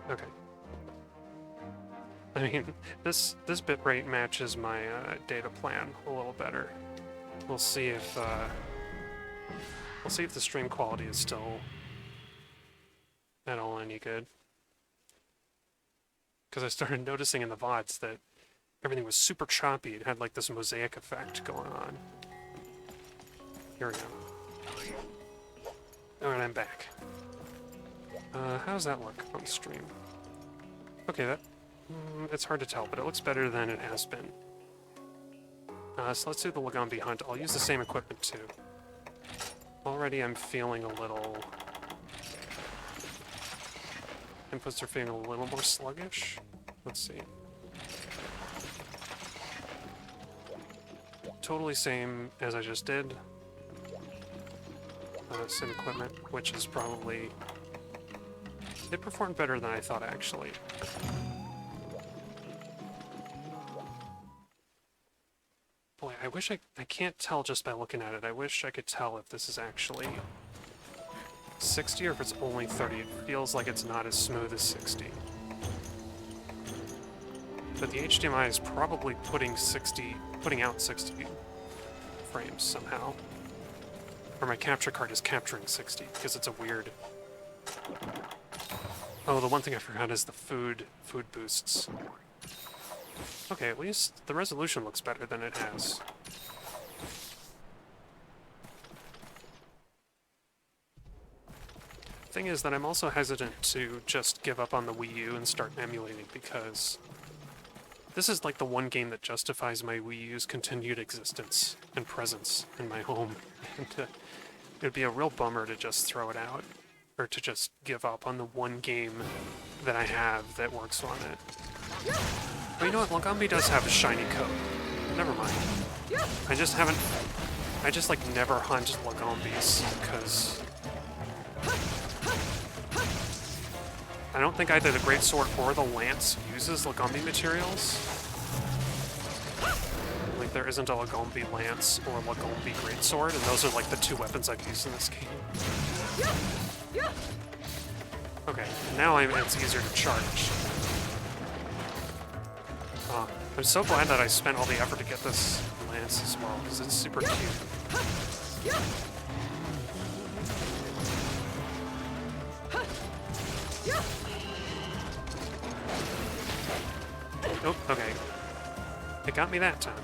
Okay. I mean, this bitrate matches my data plan a little better. We'll see if the stream quality is still at all any good. Because I started noticing in the VODs that everything was super choppy. It had like this mosaic effect going on. Here we go. Oh, and I'm back. How does that look on stream? Okay, that... it's hard to tell, but it looks better than it has been. So let's do the Lagombi hunt. I'll use the same equipment too. Already I'm feeling a little... Inputs are feeling a little more sluggish. Let's see. Totally same as I just did. Same equipment, which is probably... It performed better than I thought, actually. Boy, I wish I can't tell just by looking at it. I wish I could tell if this is actually 60 or if it's only 30. It feels like it's not as smooth as 60. But the HDMI is probably putting out 60 frames somehow. Or my capture card is capturing 60, because it's a weird... Oh, the one thing I forgot is the food boosts. Okay, at least the resolution looks better than it has. Thing is that I'm also hesitant to just give up on the Wii U and start emulating, because this is like the one game that justifies my Wii U's continued existence and presence in my home. And it would be a real bummer to just throw it out, or to just give up on the one game that I have that works on it. But you know what, Lagombi does have a shiny coat. Never mind. I just like never hunt Lagombis, because I don't think either the Greatsword or the Lance uses Lagombi materials. Like, there isn't a Lagombi Lance or a Lagombi Greatsword, and those are like the two weapons I've used in this game. Okay, now it's easier to charge. I'm so glad that I spent all the effort to get this Lance as well, because it's super cute. Oh, okay. It got me that time.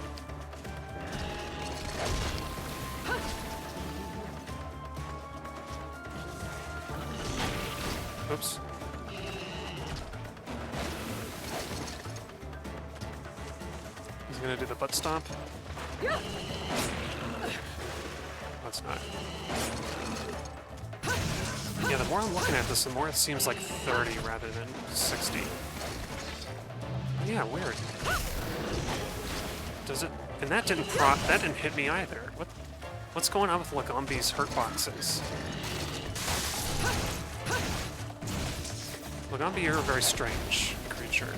Oops. He's gonna do the butt stomp. That's not. Yeah, the more I'm looking at this, the more it seems like 30 rather than 60. Yeah, weird. Does it? And that didn't hit me either. What's going on with Lagombi's hurt boxes? Lagombi, you're a very strange creature.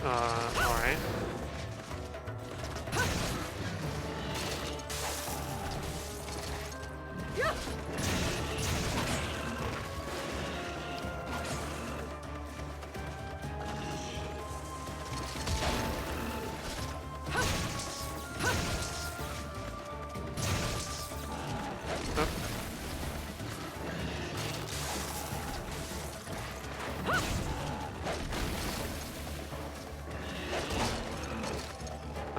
Alright.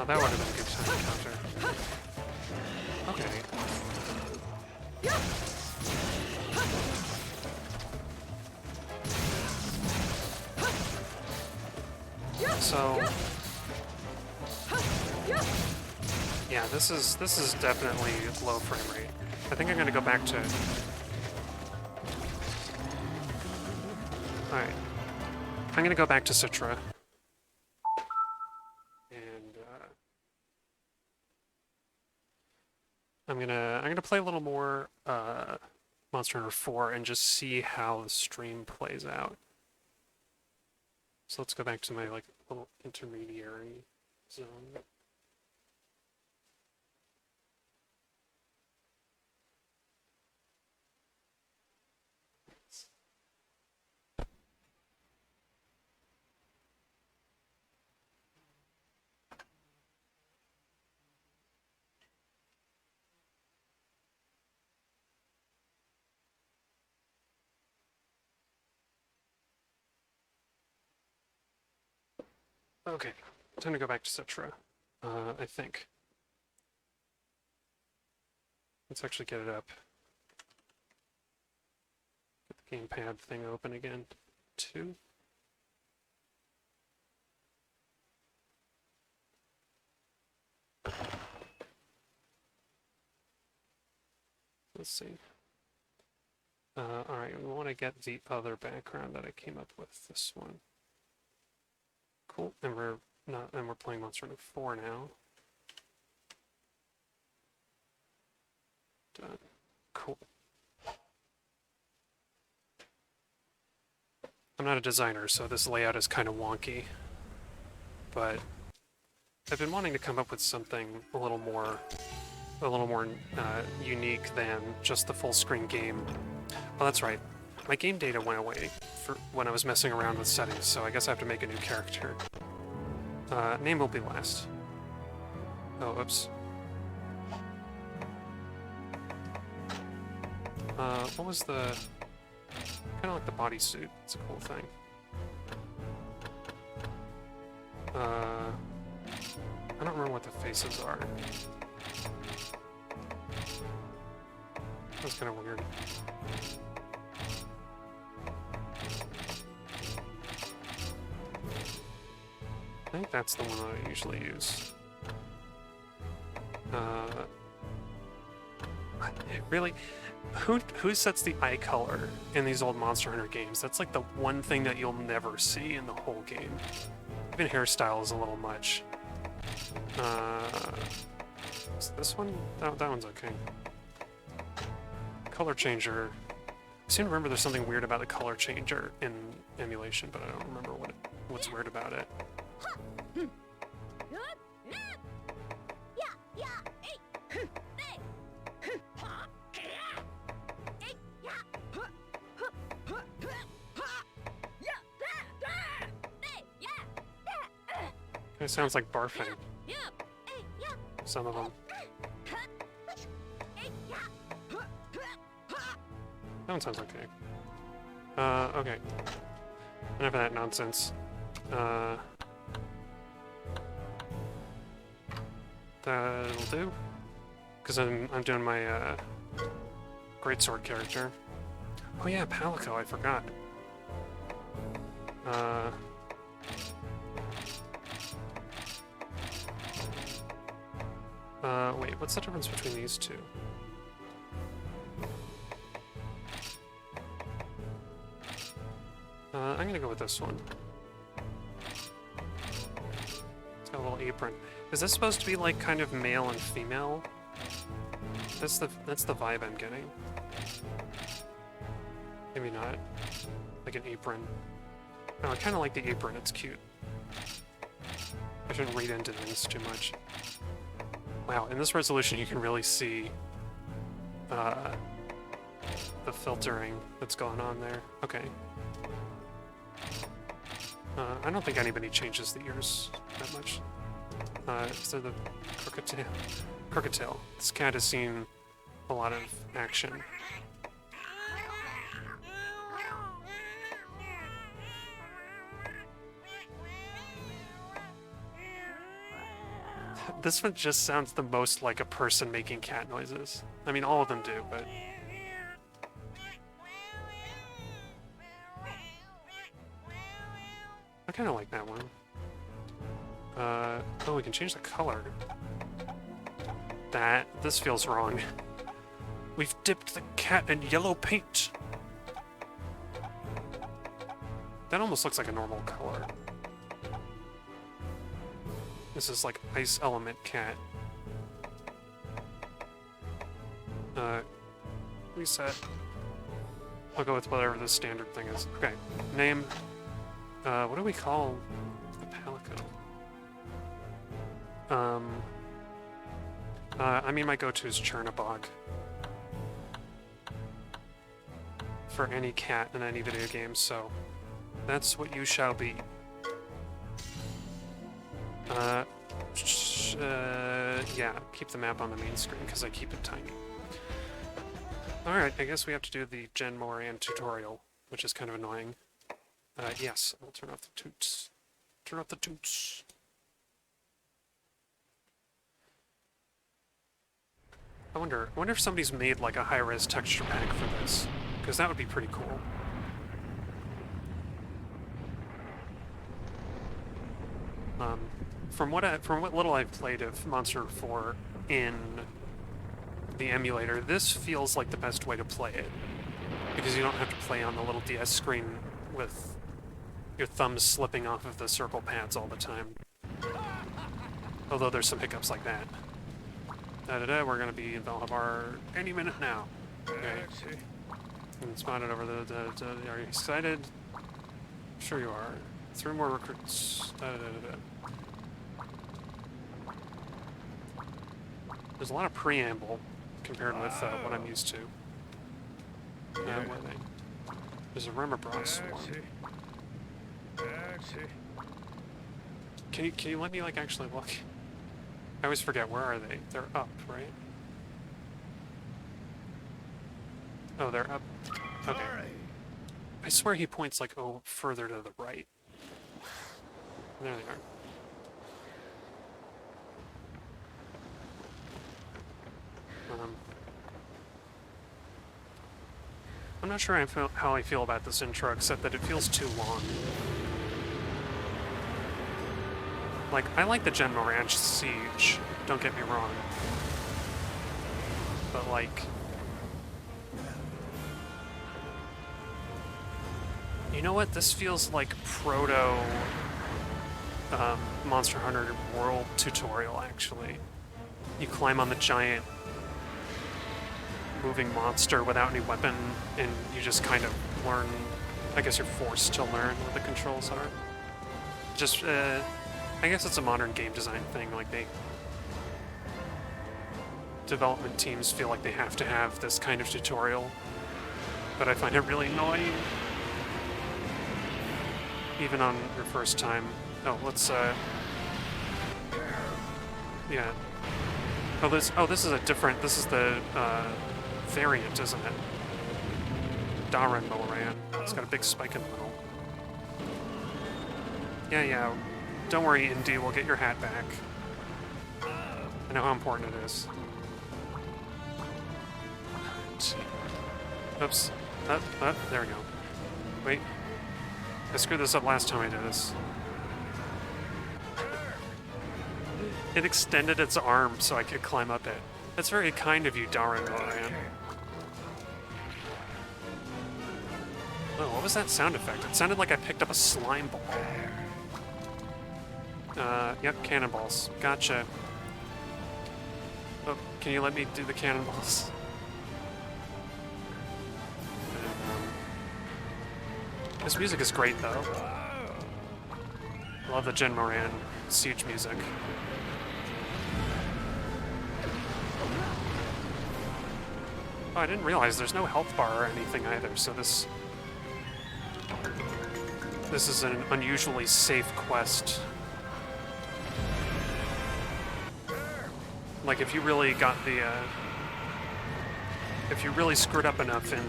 Oh, that would have been a good time to counter. Okay. So, yeah, this is definitely low frame rate. I think I'm gonna go back to... Alright. I'm gonna go back to Citra. And, I'm gonna play a little more, Monster Hunter 4 and just see how the stream plays out. So let's go back to my, like, little intermediary zone. Okay, time to go back to Citra, I think. Let's actually get it up. Get the gamepad thing open again. 2. Let's see. Alright, we want to get the other background that I came up with, this one. Cool, and we're playing Monster Hunter 4 now. Done. Cool. I'm not a designer, so this layout is kind of wonky, but I've been wanting to come up with something a little more unique than just the full screen game. Well, that's right. My game data went away for when I was messing around with settings, so I guess I have to make a new character. Name will be last. Oh, oops. What was the... kind of like the bodysuit. It's a cool thing. I don't remember what the faces are. That's kind of weird. I think that's the one that I usually use. Really? Who sets the eye color in these old Monster Hunter games? That's like the one thing that you'll never see in the whole game. Even hairstyle is a little much. Is this one? That one's okay. Color changer. I seem to remember there's something weird about the color changer in emulation, but I don't remember what's weird about it. It sounds like barfing. Some of them. That one sounds okay. Okay. Enough of that nonsense. That'll do. Because I'm doing my greatsword character. Oh yeah, Palico, I forgot. Wait, what's the difference between these two? I'm gonna go with this one. It's got a little apron. Is this supposed to be like kind of male and female? That's the vibe I'm getting. Maybe not. Like an apron. Oh, I kind of like the apron. It's cute. I shouldn't read into things too much. Wow, in this resolution you can really see the filtering that's going on there. Okay. I don't think anybody changes the ears that much. Is there the crooked tail? Crooked tail. This cat has seen a lot of action. This one just sounds the most like a person making cat noises. I mean, all of them do, but... I kind of like that one. Oh, we can change the color. This feels wrong. We've dipped the cat in yellow paint. That almost looks like a normal color. This is like Ice Element Cat. Reset. I'll go with whatever the standard thing is. Okay, name. What do we call the Palico? I mean, my go-to is Chernabog. For any cat in any video game, so that's what you shall be. Yeah, keep the map on the main screen because I keep it tiny. Alright, I guess we have to do the Jen Moran tutorial, which is kind of annoying. Yes, I'll turn off the toots. Turn off the toots. I wonder if somebody's made like a high-res texture pack for this, because that would be pretty cool. From what little I've played of Monster 4 in the emulator, this feels like the best way to play it, because you don't have to play on the little DS screen with your thumbs slipping off of the circle pads all the time. Although there's some hiccups like that. We're gonna be in Valhavar any minute now. Okay. And spotted over are you excited? Sure you are. 3 more recruits. There's a lot of preamble compared with what I'm used to. Where are they? There's a Remabros one. Can you let me like actually look? I always forget, where are they? They're up, right? Oh, they're up. Okay. I swear he points like further to the right. There they are. I'm not sure how I feel about this intro, except that it feels too long. Like, I like the General Ranch Siege, don't get me wrong. But, like... You know what? This feels like proto... Monster Hunter World tutorial, actually. You climb on the giant moving monster without any weapon, and you just kind of learn... I guess you're forced to learn what the controls are. Just, I guess it's a modern game design thing, like development teams feel like they have to have this kind of tutorial, but I find it really annoying. Even on your first time. Oh, let's, yeah. This is a different, this is the, variant, isn't it? Darren Moran. It's got a big spike in the middle. Yeah. Don't worry, Indy, we'll get your hat back. I know how important it is. Oops. There we go. Wait. I screwed this up last time I did this. It extended its arm so I could climb up it. That's very kind of you, Darren Moran. Oh, what was that sound effect? It sounded like I picked up a slime ball. Yep, cannonballs. Gotcha. Oh, can you let me do the cannonballs? This music is great, though. I love the Gen Moran siege music. Oh, I didn't realize there's no health bar or anything either, so this is an unusually safe quest. Like, if you really got the, if you really screwed up enough in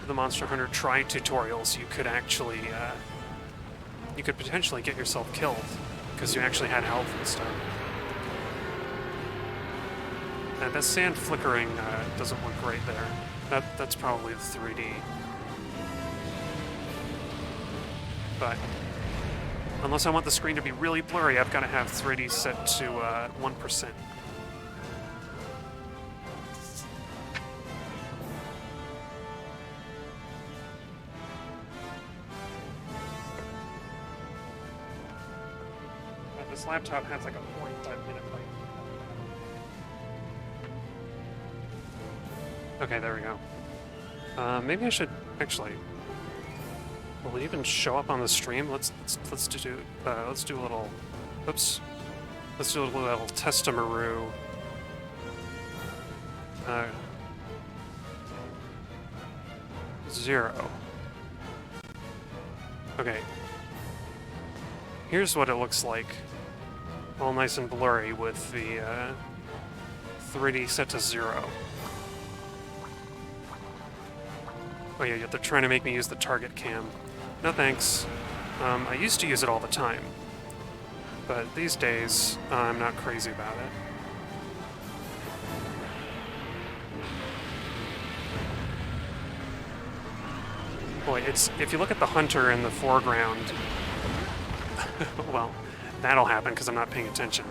the Monster Hunter Try tutorials, you could actually, you could potentially get yourself killed, because you actually had health and stuff. And that sand flickering doesn't look great there. That's probably the 3D. But unless I want the screen to be really blurry, I've got to have 3D set to 1%. This laptop has like a 45-minute play. Okay, there we go. Maybe I should actually. Will it even show up on the stream? Let's do a little. Oops. Let's do a little testamaroo. 0. Okay. Here's what it looks like. All nice and blurry with the 3D set to 0. Oh yeah, they're trying to make me use the target cam. No thanks. I used to use it all the time, but these days I'm not crazy about it. Boy, it's if you look at the hunter in the foreground, well, that'll happen because I'm not paying attention.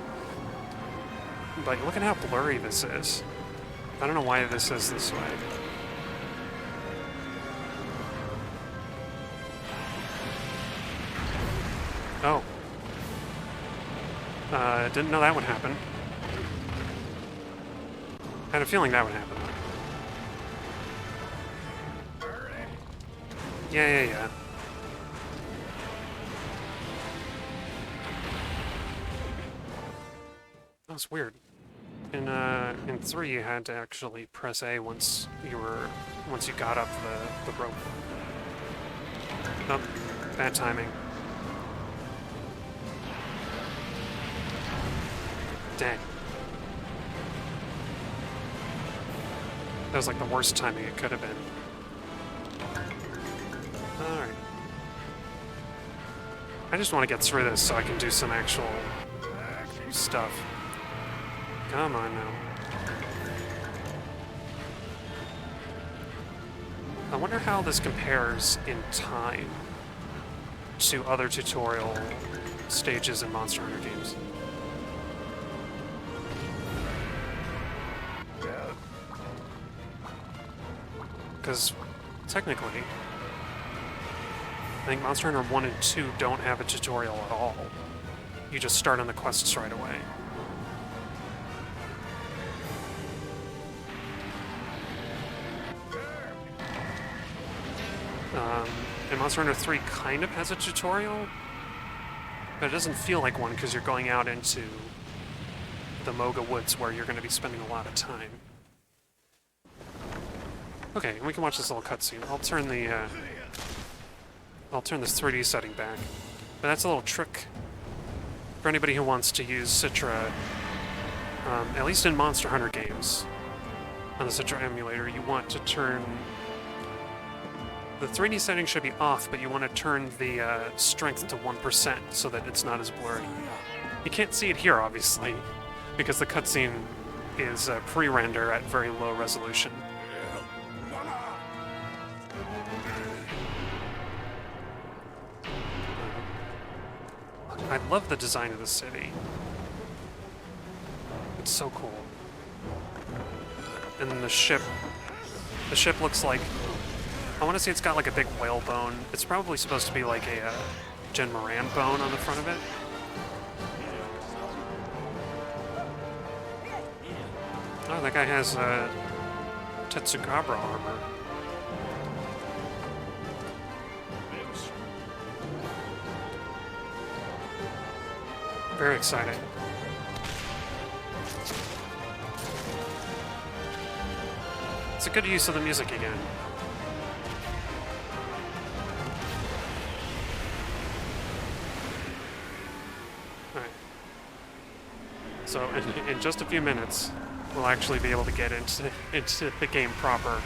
But look at how blurry this is. I don't know why this is this way. Oh. Didn't know that would happen. Had a feeling that would happen. Yeah. That was weird. In 3, you had to actually press A once you got up the rope. Oh, bad timing. Dang. That was like the worst timing it could have been. Alright. I just want to get through this so I can do some actual stuff. Come on now. I wonder how this compares in time to other tutorial stages in Monster Hunter games. Because, technically, I think Monster Hunter 1 and 2 don't have a tutorial at all. You just start on the quests right away. And Monster Hunter 3 kind of has a tutorial, but it doesn't feel like one because you're going out into the Moga Woods where you're going to be spending a lot of time. Okay, and we can watch this little cutscene. I'll turn this 3D setting back. But that's a little trick for anybody who wants to use Citra, at least in Monster Hunter games. On the Citra emulator, you want to turn... The 3D setting should be off, but you want to turn the strength to 1% so that it's not as blurry. You can't see it here, obviously, because the cutscene is pre-render at very low resolution. I love the design of the city. It's so cool. And then the ship looks like... I want to say it's got like a big whale bone. It's probably supposed to be like a Gen Moran bone on the front of it. Oh, that guy has Tetsugabra armor. Very exciting. It's a good use of the music again. Alright. So, in just a few minutes, we'll actually be able to get into the game proper.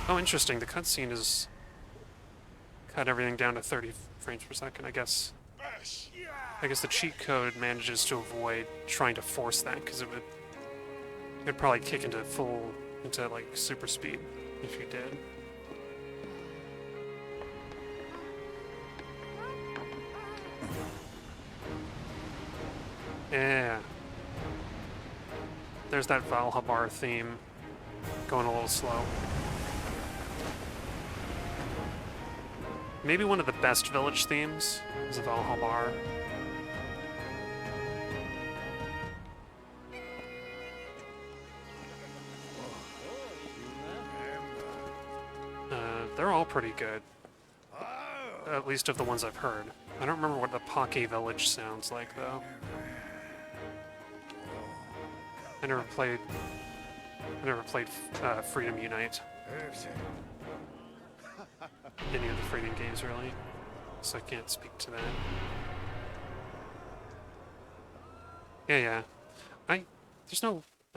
Oh, interesting. The cutscene is cut everything down to 30 frames per second, I guess. I guess the cheat code manages to avoid trying to force that, because it would probably kick into like super speed if you did. Yeah. There's that Valhabar theme going a little slow. Maybe one of the best village themes is the Valhabar. They're all pretty good. At least of the ones I've heard. I don't remember what the Pocky village sounds like, though. I never played Freedom Unite. Any of the Freedom games, really. So I can't speak to that. Yeah. I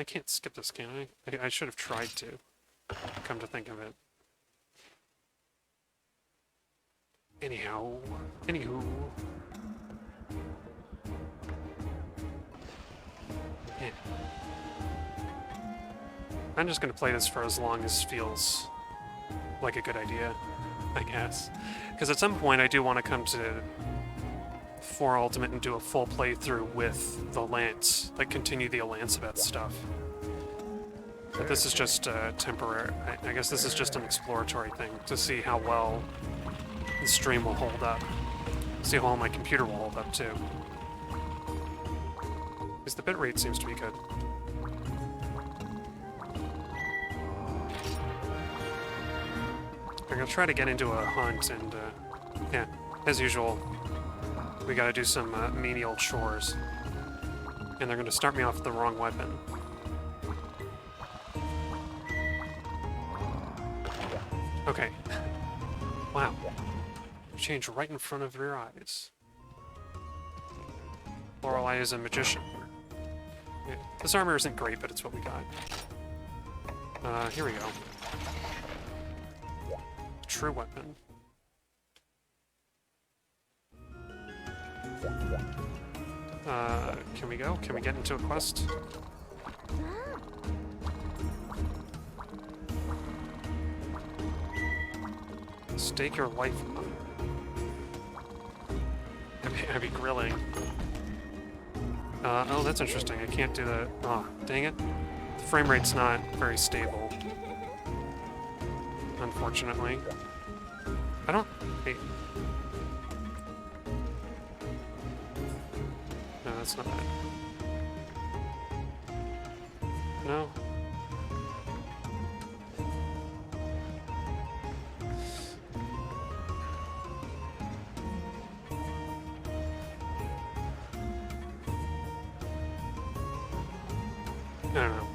can't skip this, can I? I should have tried to, come to think of it. Anyhow, anywho. Yeah. I'm just gonna play this for as long as feels like a good idea, I guess. Because at some point I do want to come to 4 Ultimate and do a full playthrough with the Lance, like continue the Lancebeth stuff. But this is just temporary. I guess this is just an exploratory thing to see how well the stream will hold up. See how well my computer will hold up too. Because the bitrate seems to be good. I'm gonna try to get into a hunt and, yeah, as usual, we gotta do some menial chores. And they're gonna start me off with the wrong weapon. Okay. Wow. Change right in front of your eyes. Lorelei is a magician. Yeah. This armor isn't great, but it's what we got. Here we go. True weapon. Can we go? Can we get into a quest? Stake your life. Heavy grilling. Oh, that's interesting. I can't do that. Oh, dang it. The frame rate's not very stable. Unfortunately. I don't... Wait. No, that's not that. No? I don't know.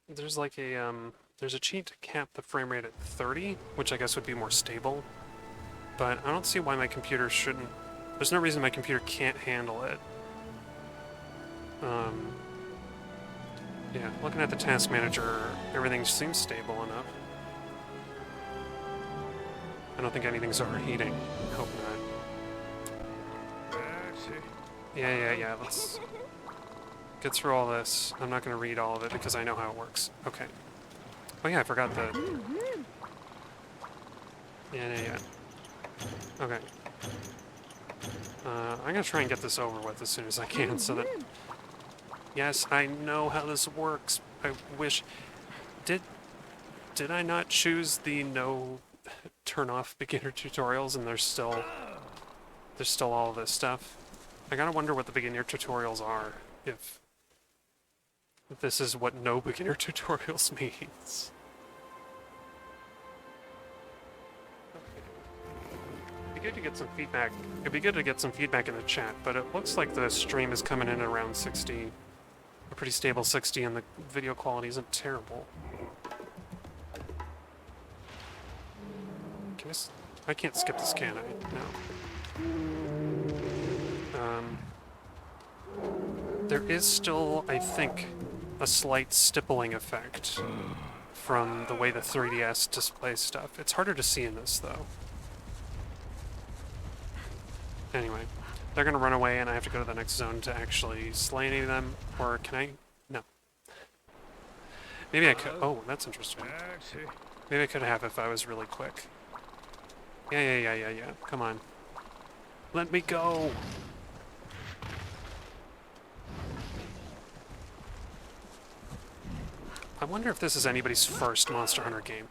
There's like a, there's a cheat to cap the frame rate at 30, which I guess would be more stable. But I don't see why my computer shouldn't... There's no reason my computer can't handle it. Yeah, looking at the task manager, everything seems stable enough. I don't think anything's overheating. Hope not. Yeah, let's get through all this. I'm not going to read all of it because I know how it works. Okay. Oh yeah, I forgot the... Yeah. Okay. I'm going to try and get this over with as soon as I can so that... Yes, I know how this works. I wish... Did I not choose the no turn off beginner tutorials and there's still all this stuff? I gotta wonder what the beginner tutorials are, if this is what no beginner tutorials means. It'd be good to get some feedback. It'd be good to get some feedback in the chat, but it looks like the stream is coming in at around 60. A pretty stable 60, and the video quality isn't terrible. I can't skip this, can I? No. There is still, I think, a slight stippling effect from the way the 3DS displays stuff. It's harder to see in this, though. Anyway, they're gonna run away and I have to go to the next zone to actually slay any of them, or can I? No. Maybe I could. Oh, that's interesting. Maybe I could have if I was really quick. Yeah. Come on. Let me go! I wonder if this is anybody's first Monster Hunter game.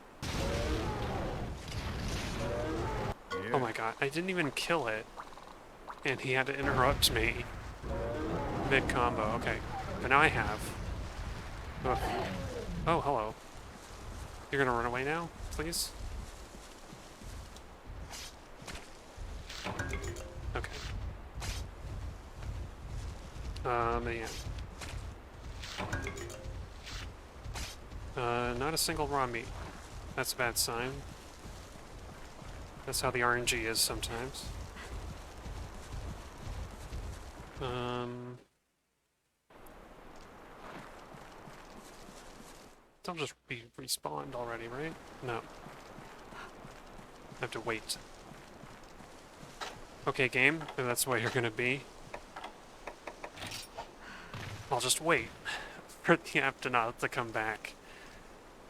Oh my god, I didn't even kill it. And he had to interrupt me. Mid-combo, okay. But now I have. Ugh. Oh, hello. You're gonna run away now, please? Okay. Yeah. Not a single raw meat. That's a bad sign. That's how the RNG is sometimes. They'll just be respawned already, right? No. I have to wait. Okay, game, if that's the way you're gonna be, I'll just wait for the Aptonaut to come back.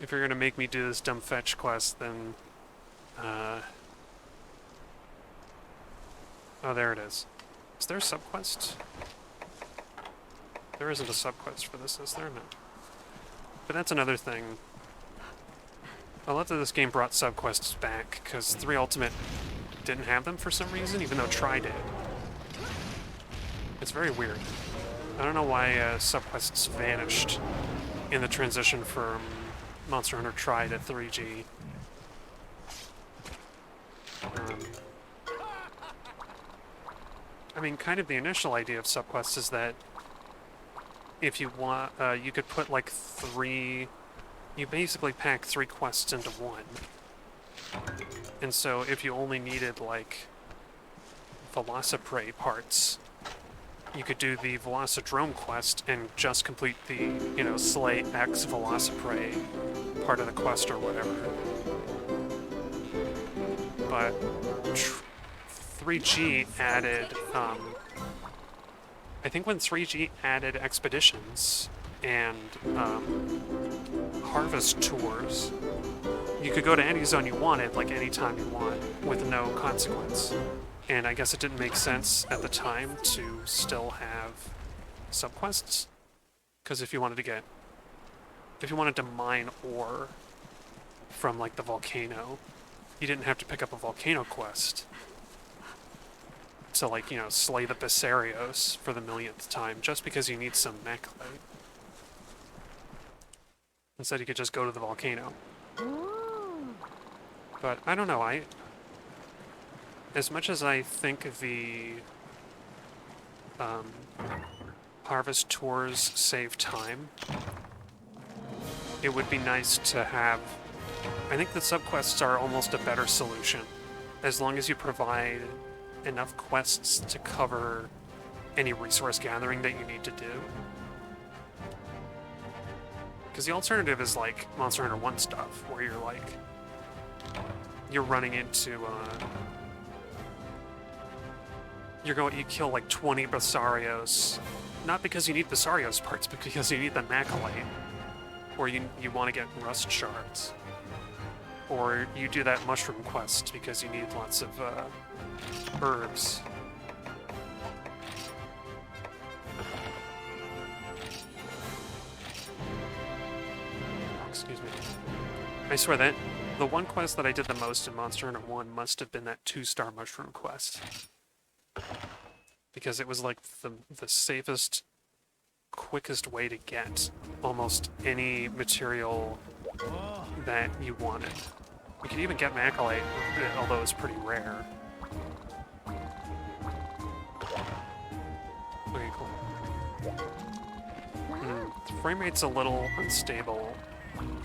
If you're gonna make me do this dumb fetch quest, then, oh, there it is. Is there a subquest? There isn't a subquest for this, is there? No. But that's another thing. I love that this game brought subquests back, because 3 Ultimate didn't have them for some reason, even though Tri did. It's very weird. I don't know why subquests vanished in the transition from Monster Hunter Tri to 3G. I mean, kind of the initial idea of subquests is that if you want, you could put like 3... You basically pack 3 quests into one. And so if you only needed like Velociprey parts, you could do the Velocidrome quest and just complete the, you know, slay X Velociprey part of the quest or whatever. But 3G added, I think when 3G added expeditions and harvest tours, you could go to any zone you wanted, like anytime you want, with no consequence. And I guess it didn't make sense at the time to still have subquests, because if you wanted to mine ore from like the volcano, you didn't have to pick up a volcano quest to, like, you know, slay the Bessarios for the millionth time, just because you need some macrolite. Instead, you could just go to the volcano. But I don't know, as much as I think the harvest tours save time, it would be nice to have... I think the subquests are almost a better solution, as long as you provide enough quests to cover any resource gathering that you need to do. Because the alternative is like Monster Hunter 1 stuff, where you're like... You're running into, you kill like 20 Bessarios, not because you need Bessarios parts, but because you need the macrolite, or you want to get rust shards, or you do that mushroom quest because you need lots of herbs. Excuse me. I swear that the one quest that I did the most in Monster Hunter 1 must have been that 2-star mushroom quest. Because it was like the safest, quickest way to get almost any material that you wanted. You could even get macrolite, although it's pretty rare. Okay, cool. The frame rate's a little unstable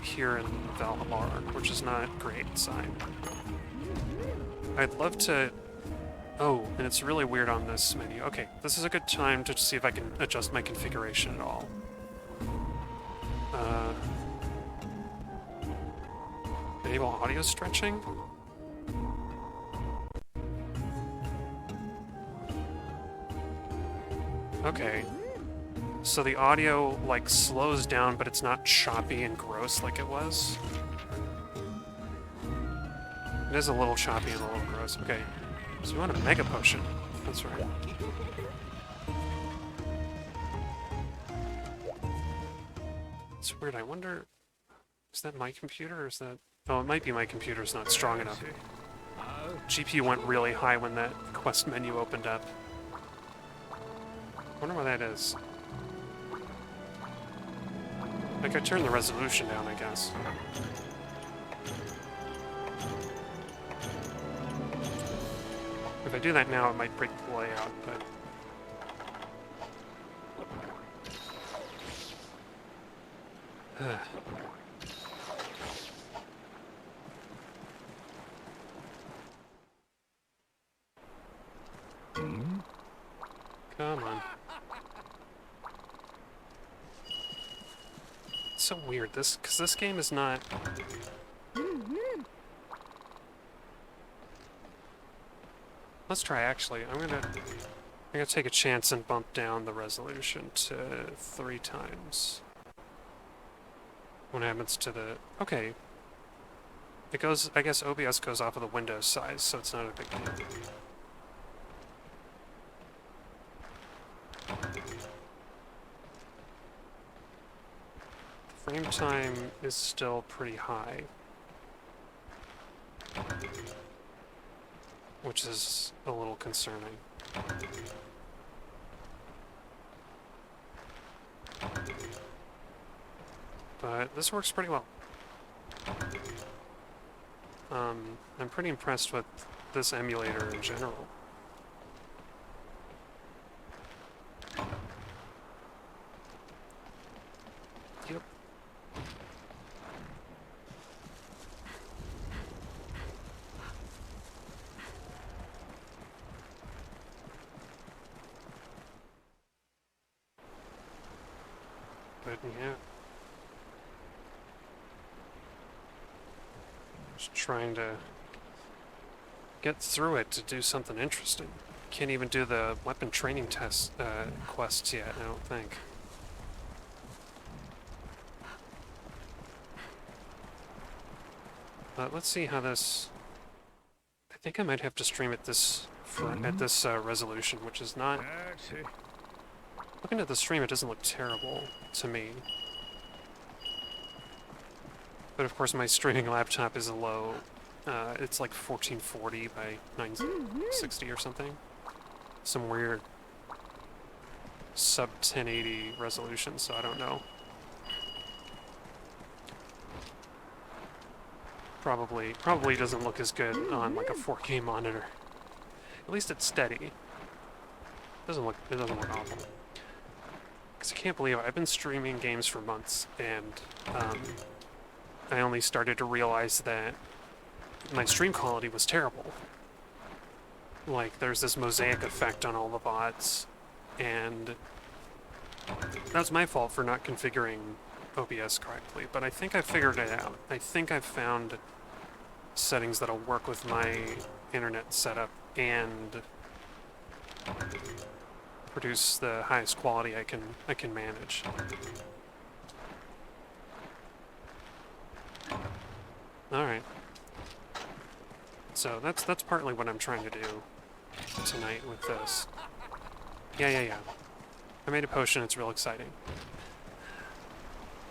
here in Valhamar, which is not a great sign. I'd love to... Oh, and it's really weird on this menu. Okay, this is a good time to see if I can adjust my configuration at all. Enable audio stretching? Okay. So the audio, like, slows down, but it's not choppy and gross like it was. It is a little choppy and a little gross. Okay. So we want a Mega Potion. That's right. It's weird. I wonder... Is that my computer, or is that... Oh, it might be my computer's not strong enough. GPU went really high when that quest menu opened up. I wonder why that is. I could turn the resolution down, I guess. If I do that now, it might break the layout, but... Come on. It's so weird, because this game is not... Let's try, actually. I'm gonna take a chance and bump down the resolution to 3 times. What happens to the... Okay. It goes... I guess OBS goes off of the window size, so it's not a big deal. Frame time is still pretty high, which is a little concerning. But this works pretty well. I'm pretty impressed with this emulator in general. Yep. But yeah. Just trying to get through it to do something interesting. Can't even do the weapon training test quests yet, I don't think. But let's see how this... I think I might have to stream at this at this resolution, which is not... Looking at the stream, it doesn't look terrible to me. But of course my streaming laptop is a low, it's like 1440 by 960 or something. Some weird sub 1080 resolution, so I don't know. Probably doesn't look as good on like a 4K monitor. At least it's steady. It doesn't look awful. Because I can't believe I've been streaming games for months, and I only started to realize that my stream quality was terrible. Like, there's this mosaic effect on all the VODs, and that's my fault for not configuring OBS correctly, but I think I figured it out. I think I've found settings that'll work with my internet setup and produce the highest quality I can manage. Alright. So that's partly what I'm trying to do tonight with this. Yeah. I made a potion, it's real exciting.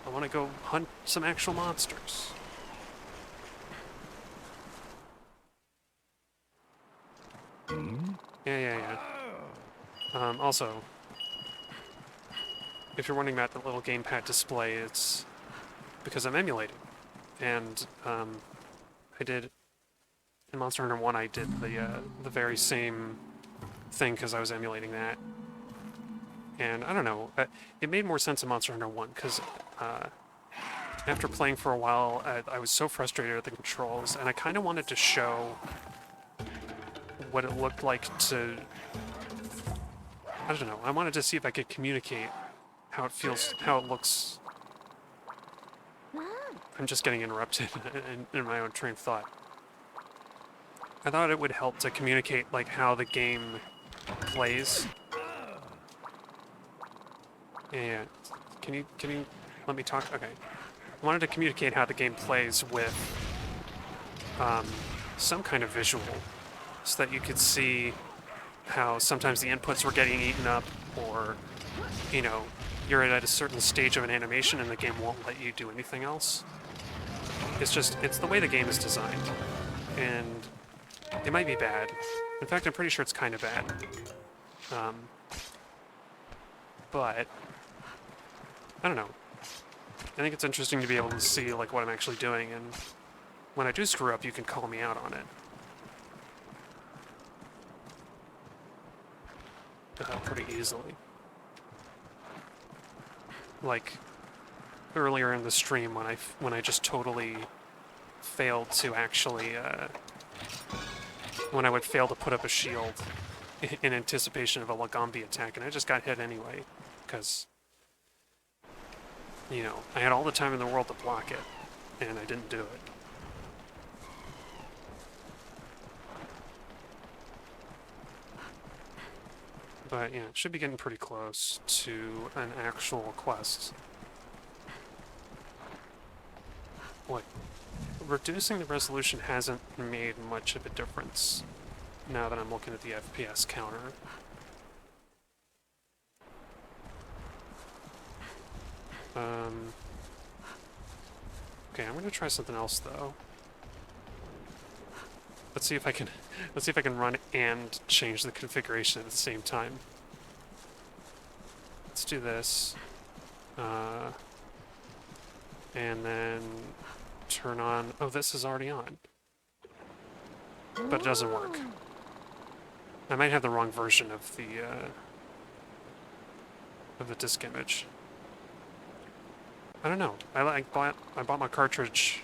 I want to go hunt some actual monsters. Yeah. Also, if you're wondering about the little gamepad display, it's because I'm emulating. And I did, in Monster Hunter 1, I did the very same thing because I was emulating that. And I don't know, it made more sense in Monster Hunter 1 because after playing for a while, I was so frustrated with the controls, and I kind of wanted to show what it looked like to... I don't know, I wanted to see if I could communicate how it feels, how it looks... I'm just getting interrupted in my own train of thought. I thought it would help to communicate, like, how the game plays. Yeah, can you let me talk? Okay. I wanted to communicate how the game plays with some kind of visual, so that you could see how sometimes the inputs were getting eaten up, or, you know, you're at a certain stage of an animation and the game won't let you do anything else. It's the way the game is designed, and it might be bad. In fact, I'm pretty sure it's kind of bad. But I don't know. I think it's interesting to be able to see like what I'm actually doing, and when I do screw up, you can call me out on it. Pretty easily. Like earlier in the stream when I just totally failed to actually when I would fail to put up a shield in anticipation of a Lagambi attack, and I just got hit anyway because, you know, I had all the time in the world to block it, and I didn't do it. But yeah, it should be getting pretty close to an actual quest. Boy, reducing the resolution hasn't made much of a difference now that I'm looking at the FPS counter. Okay, I'm gonna try something else though. Let's see if I can run and change the configuration at the same time. Let's do this. And then turn on... Oh, this is already on. But it doesn't work. I might have the wrong version of the disk image. I don't know. I bought my cartridge...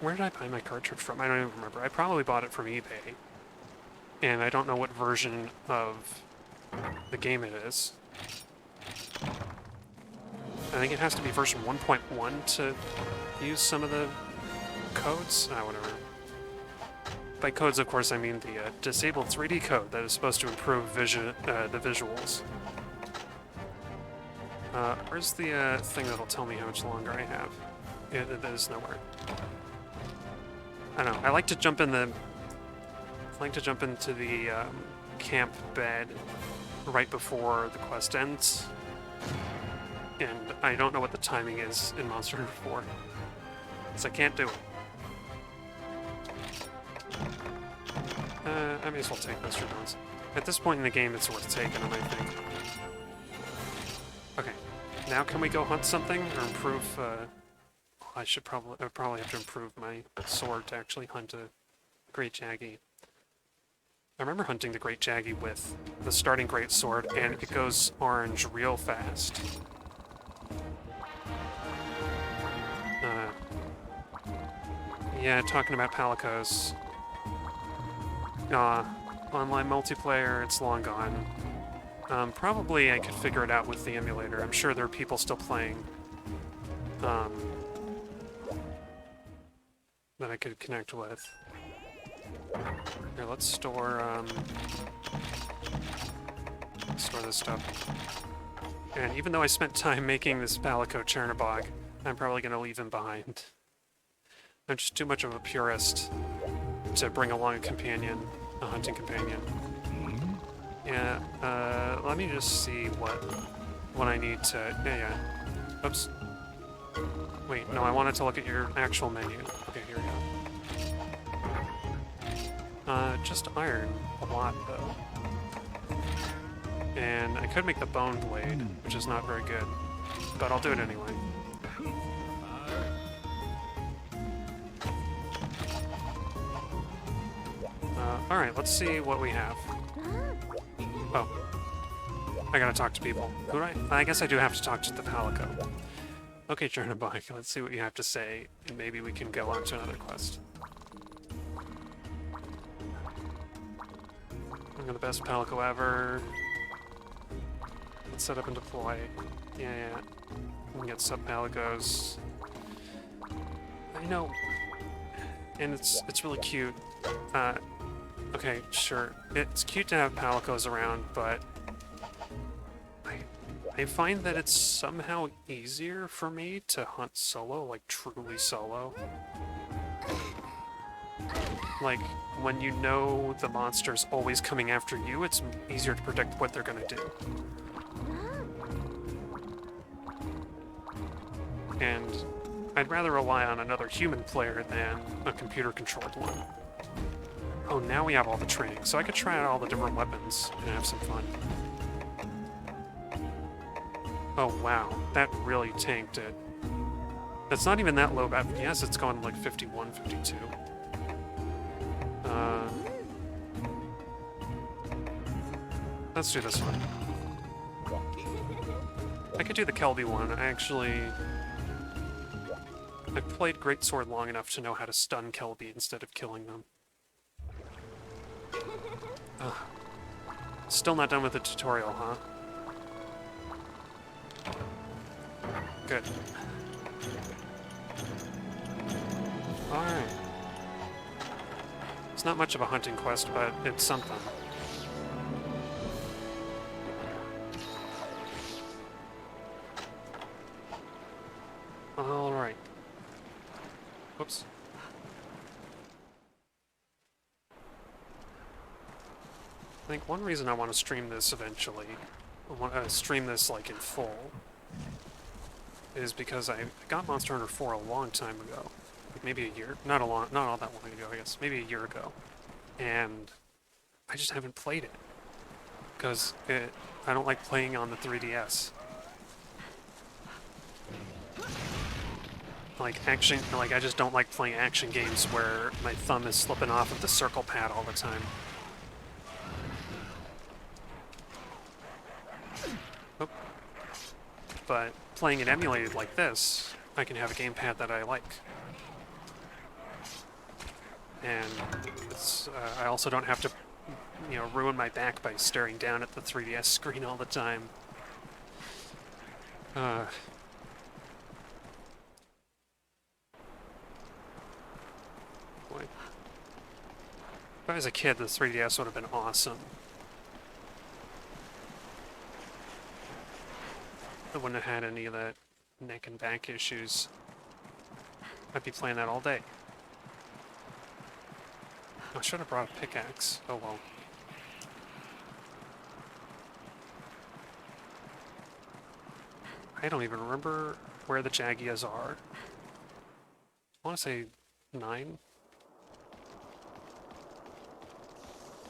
Where did I buy my cartridge from? I don't even remember. I probably bought it from eBay. And I don't know what version of the game it is. I think it has to be version 1.1 to use some of the codes. Ah, whatever. By codes, of course, I mean the disabled 3D code that is supposed to improve the visuals. Where's the thing that'll tell me how much longer I have? It is nowhere. I don't know. I like to jump in the... I like to jump into the camp bed right before the quest ends. And I don't know what the timing is in Monster Hunter 4. So I can't do it. I may as well take those drones. At this point in the game, it's worth taking them, I think. Okay. Now can we go hunt something or improve... I probably have to improve my sword to actually hunt a Great Jaggy. I remember hunting the Great Jaggy with the starting Great Sword, and it goes orange real fast. Yeah, talking about Palicos. Online multiplayer, it's long gone. Probably I could figure it out with the emulator. I'm sure there are people still playing. That I could connect with. Here, let's store this stuff. And even though I spent time making this Palico Chernobog, I'm probably going to leave him behind. I'm just too much of a purist to bring along a companion, a hunting companion. Yeah, let me just see what I need to... Yeah. Oops. Wait, no, I wanted to look at your actual menu. Okay, here we go. Just iron. A lot, though. And I could make the bone blade, which is not very good. But I'll do it anyway. Alright, let's see what we have. Oh. I gotta talk to people. Who do I guess I do have to talk to the Palico. Okay, Chernobog, let's see what you have to say, and maybe we can go on to another quest. I'm the best Palico ever. Let's set up and deploy. Yeah. We can get sub-Palicos. I know. And it's really cute. Okay, sure. It's cute to have Palicos around, but I find that it's somehow easier for me to hunt solo, like truly solo. Like, when you know the monster's always coming after you, it's easier to predict what they're gonna do. And I'd rather rely on another human player than a computer-controlled one. Oh, now we have all the training, so I could try out all the different weapons and have some fun. Oh wow, that really tanked it. That's not even that low FPS, it's going like 51, 52. Let's do this one. I could do the Kelby one. I've played Greatsword long enough to know how to stun Kelby instead of killing them. Ugh. Still not done with the tutorial, huh? Good. Alright. It's not much of a hunting quest, but it's something. Whoops. I think one reason I want to stream this eventually, I want to stream this like in full, is because I got Monster Hunter 4 a long time ago. Like maybe a year, not all that long ago, I guess, maybe a year ago. And I just haven't played it. Because I don't like playing on the 3DS. Like I just don't like playing action games where my thumb is slipping off of the circle pad all the time. Oop. But playing it emulated like this, I can have a gamepad that I like. And it's, I also don't have to, you know, ruin my back by staring down at the 3DS screen all the time. Boy. If I was a kid, the 3DS would have been awesome. I wouldn't have had any of that neck and back issues. I'd be playing that all day. I should have brought a pickaxe. Oh well. I don't even remember where the Jagias are. I want to say 9?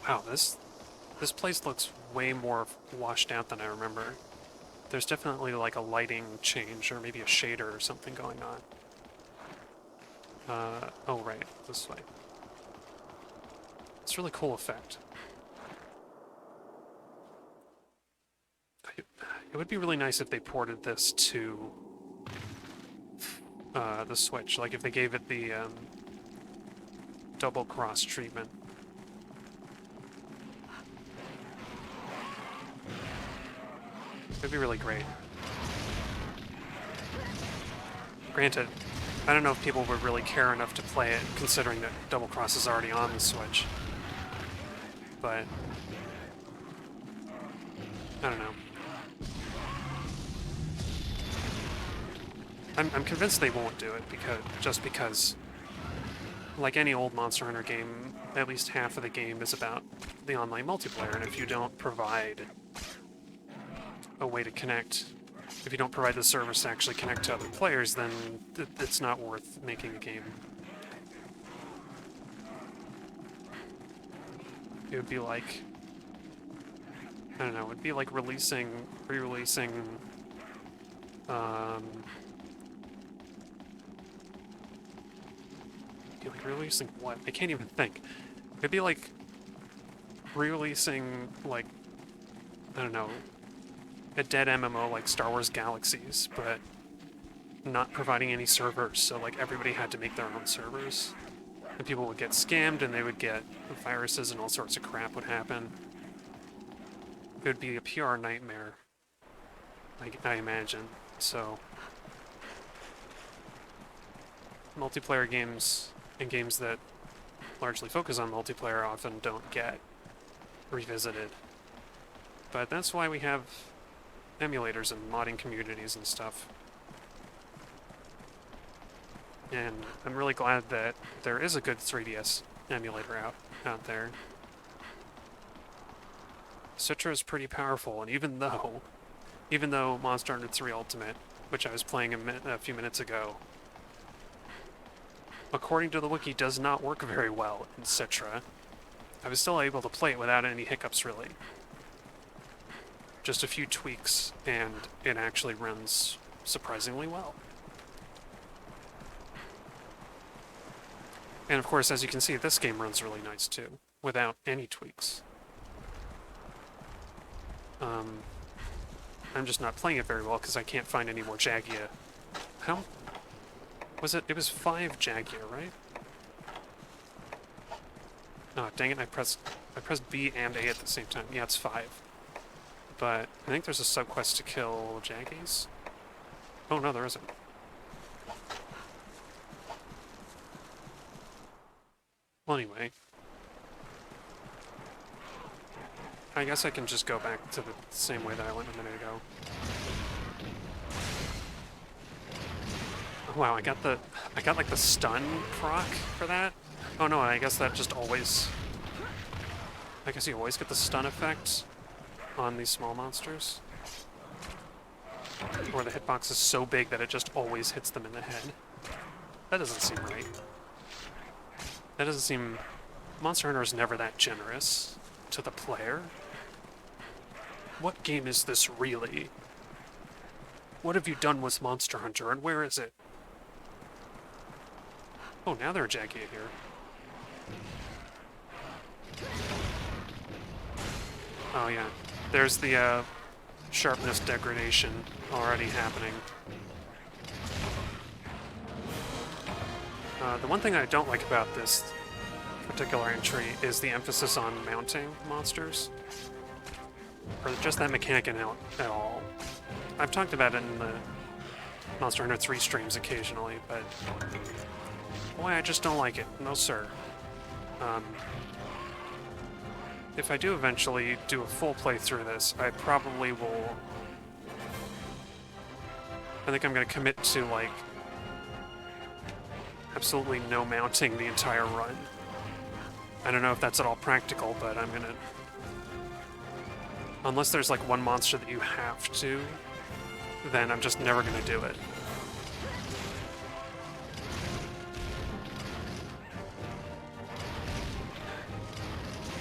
Wow, this place looks way more washed out than I remember. There's definitely like a lighting change or maybe a shader or something going on. Oh right, this way. It's a really cool effect. It would be really nice if they ported this to the Switch, like if they gave it the double cross treatment. It'd be really great. Granted, I don't know if people would really care enough to play it, considering that double cross is already on the Switch. But I don't know. I'm convinced they won't do it because, like any old Monster Hunter game, at least half of the game is about the online multiplayer, and if you don't provide a way to connect, if you don't provide the service to actually connect to other players, then it's not worth making a game. It would be like, I don't know, it'd be like re-releasing, like releasing what? I can't even think. It'd be like re-releasing, like, I don't know, a dead MMO like Star Wars Galaxies, but not providing any servers, so like everybody had to make their own servers. And people would get scammed and they would get viruses and all sorts of crap would happen. It would be a PR nightmare, I imagine. So multiplayer games and games that largely focus on multiplayer often don't get revisited. But that's why we have emulators and modding communities and stuff. And I'm really glad that there is a good 3DS emulator out there. Citra is pretty powerful, and even though Monster Hunter 3 Ultimate, which I was playing a few minutes ago, according to the wiki, does not work very well in Citra, I was still able to play it without any hiccups, really. Just a few tweaks, and it actually runs surprisingly well. And of course, as you can see, this game runs really nice too, without any tweaks. I'm just not playing it very well because I can't find any more Jagia. How was it? It was 5 Jagia, right? Oh, dang it, I pressed B and A at the same time. Yeah, it's 5. But I think there's a subquest to kill Jaggies. Oh, no, there isn't. Well, anyway. I guess I can just go back to the same way that I went a minute ago. Wow, I got like the stun proc for that. Oh no, I guess that just always... I guess you always get the stun effect on these small monsters. Or the hitbox is so big that it just always hits them in the head. That doesn't seem right. That doesn't seem... Monster Hunter is never that generous to the player. What game is this really? What have you done with Monster Hunter, and where is it? Oh, now they're jacking it here. Oh yeah, there's the sharpness degradation already happening. The one thing I don't like about this particular entry is the emphasis on mounting monsters. Or just that mechanic at all. I've talked about it in the Monster Hunter 3 streams occasionally, but boy, I just don't like it. No sir. If I do eventually do a full playthrough of this, I probably will... I think I'm going to commit to, like, absolutely no mounting the entire run. I don't know if that's at all practical, but I'm going to... Unless there's, like, one monster that you have to, then I'm just never going to do it.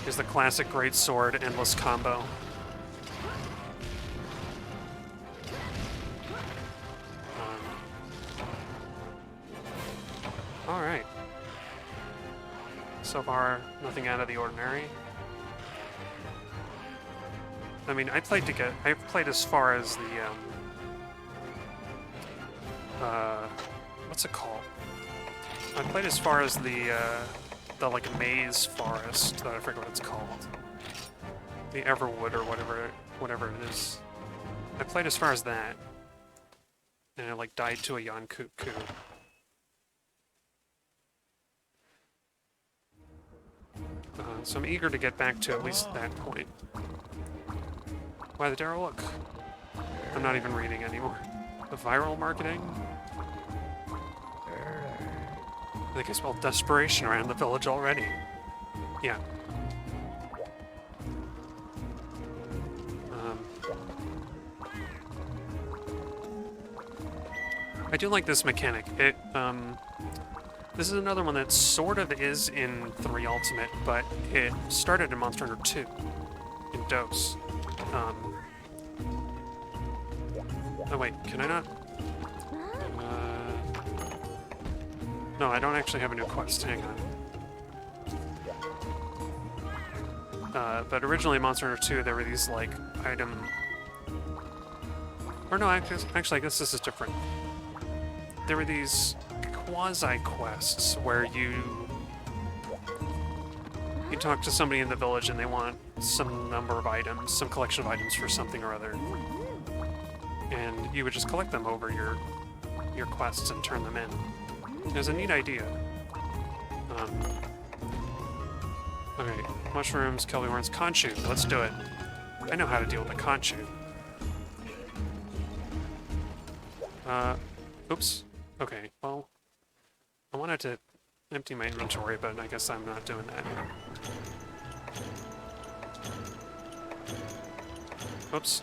Is the classic great sword endless combo. Alright. So far, nothing out of the ordinary. I mean, I played as far as the, what's it called? I played as far as the like maze forest that I forget what it's called. The Everwood or whatever it is. I played as far as that. And I like died to a Yankuku. So I'm eager to get back to at least that point. Why the Darrow look? I'm not even reading anymore. The viral marketing? I think I spelled desperation around the village already. Yeah. I do like this mechanic. This is another one that sort of is in 3 Ultimate, but it started in Monster Hunter 2, in DOS. Oh wait, can I not? No, I don't actually have a new quest. Hang on. But originally in Monster Hunter 2, there were these, like, item... Or no, actually, I guess this is different. There were these quasi-quests where you talk to somebody in the village and they want some number of items, some collection of items for something or other. And you would just collect them over your quests and turn them in. It was a neat idea. Okay, mushrooms, kelpie horns, conchu. Let's do it. I know how to deal with a conchu. Oops. Okay, well, I wanted to empty my inventory, but I guess I'm not doing that. Oops.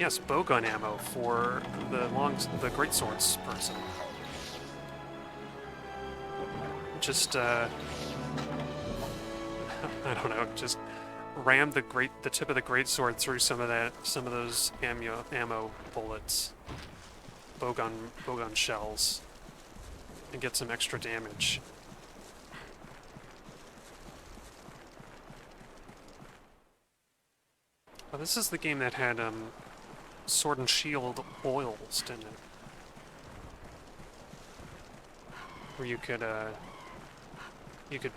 Yes, bowgun ammo for the greatswords person. Just I don't know, just ram the tip of the greatsword through some of those ammo bullets, bowgun shells, and get some extra damage. Oh, this is the game that had Sword and Shield oils, didn't it? Where you could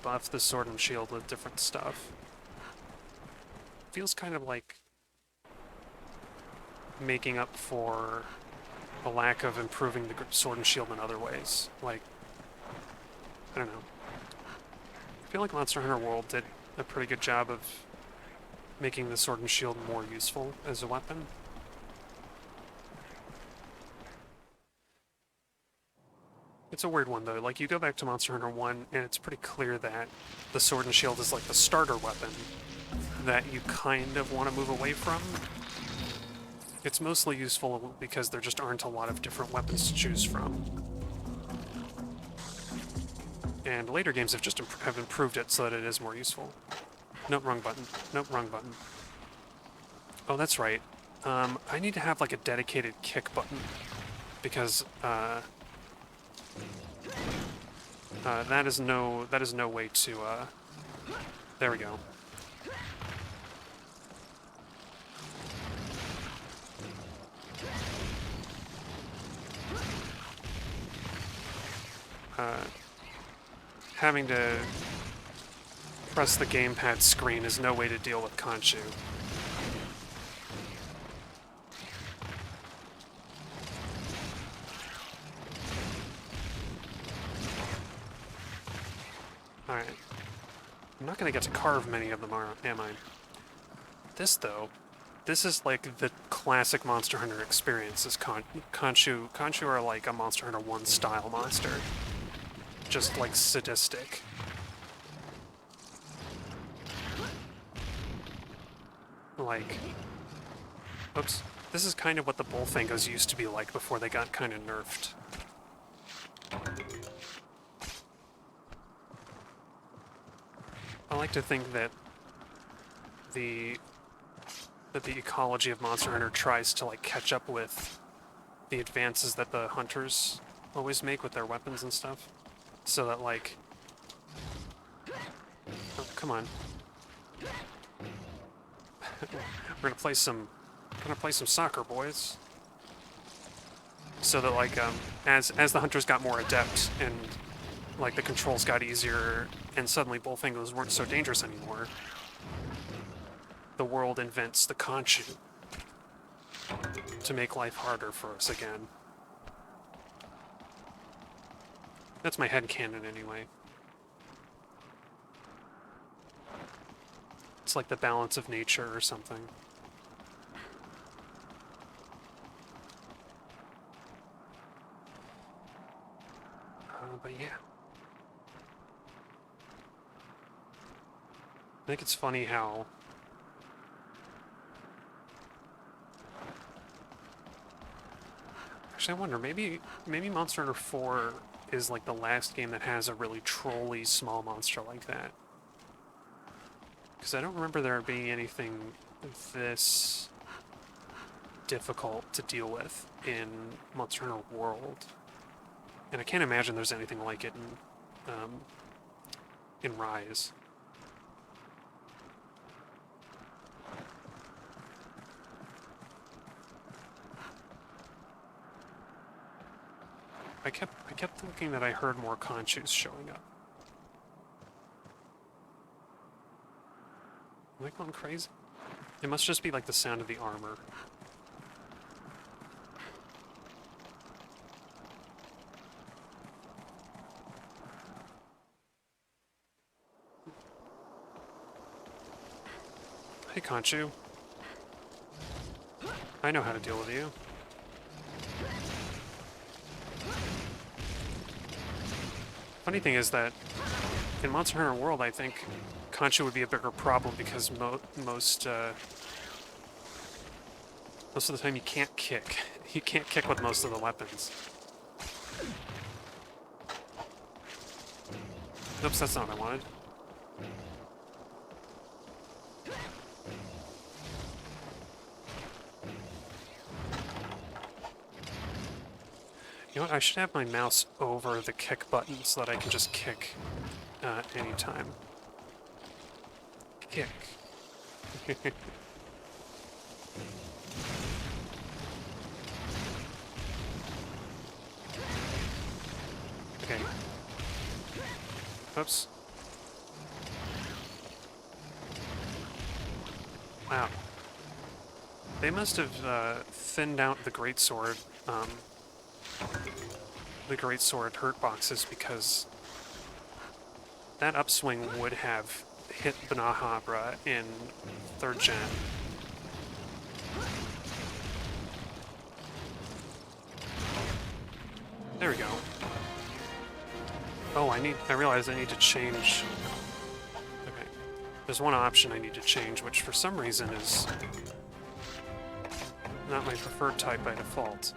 buff the Sword and Shield with different stuff. Feels kind of like making up for a lack of improving the Sword and Shield in other ways. Like, I don't know. I feel like Monster Hunter World did a pretty good job of making the Sword and Shield more useful as a weapon. It's a weird one, though. Like, you go back to Monster Hunter 1, and it's pretty clear that the Sword and Shield is like the starter weapon that you kind of want to move away from. It's mostly useful because there just aren't a lot of different weapons to choose from. And later games have just have improved it so that it is more useful. Nope, wrong button. Nope, wrong button. Oh, that's right. I need to have like a dedicated kick button because that is no way to there we go. Having to press the gamepad screen is no way to deal with Khonshu. Alright. I'm not gonna get to carve many of them, am I? This, though, this is like the classic Monster Hunter experience, is Khonshu. Khonshu are like a Monster Hunter 1 style monster. Just like sadistic. Like, oops. This is kind of what the Bullfingers used to be like before they got kind of nerfed. I like to think that the ecology of Monster Hunter tries to like catch up with the advances that the hunters always make with their weapons and stuff. So that, like... Oh, come on. We're gonna play some soccer, boys. So that, like, as the hunters got more adept and, like, the controls got easier and suddenly Bullfingers weren't so dangerous anymore, the world invents the Khonshu to make life harder for us again. That's my headcanon, anyway. It's like the balance of nature or something. But yeah. I think it's funny how... Actually, I wonder, maybe Monster Hunter 4 is like the last game that has a really trolly small monster like that. Because I don't remember there being anything this difficult to deal with in Monster Hunter World. And I can't imagine there's anything like it in Rise. I kept thinking that I heard more Khonshus showing up. Am I going crazy? It must just be like the sound of the armor. Hey, Khonshu. I know how to deal with you. Funny thing is that in Monster Hunter World, I think Khonshu would be a bigger problem because most of the time you can't kick. You can't kick with most of the weapons. Oops, that's not what I wanted. You know what, I should have my mouse over the kick button so that I can just kick anytime. Kick. Okay. Oops. Wow. They must have thinned out the greatsword, hurt boxes, because that upswing would have hit Benahabra in 3rd gen. There we go. Oh, I realize I need to change... Okay. There's one option I need to change, which for some reason is not my preferred type by default.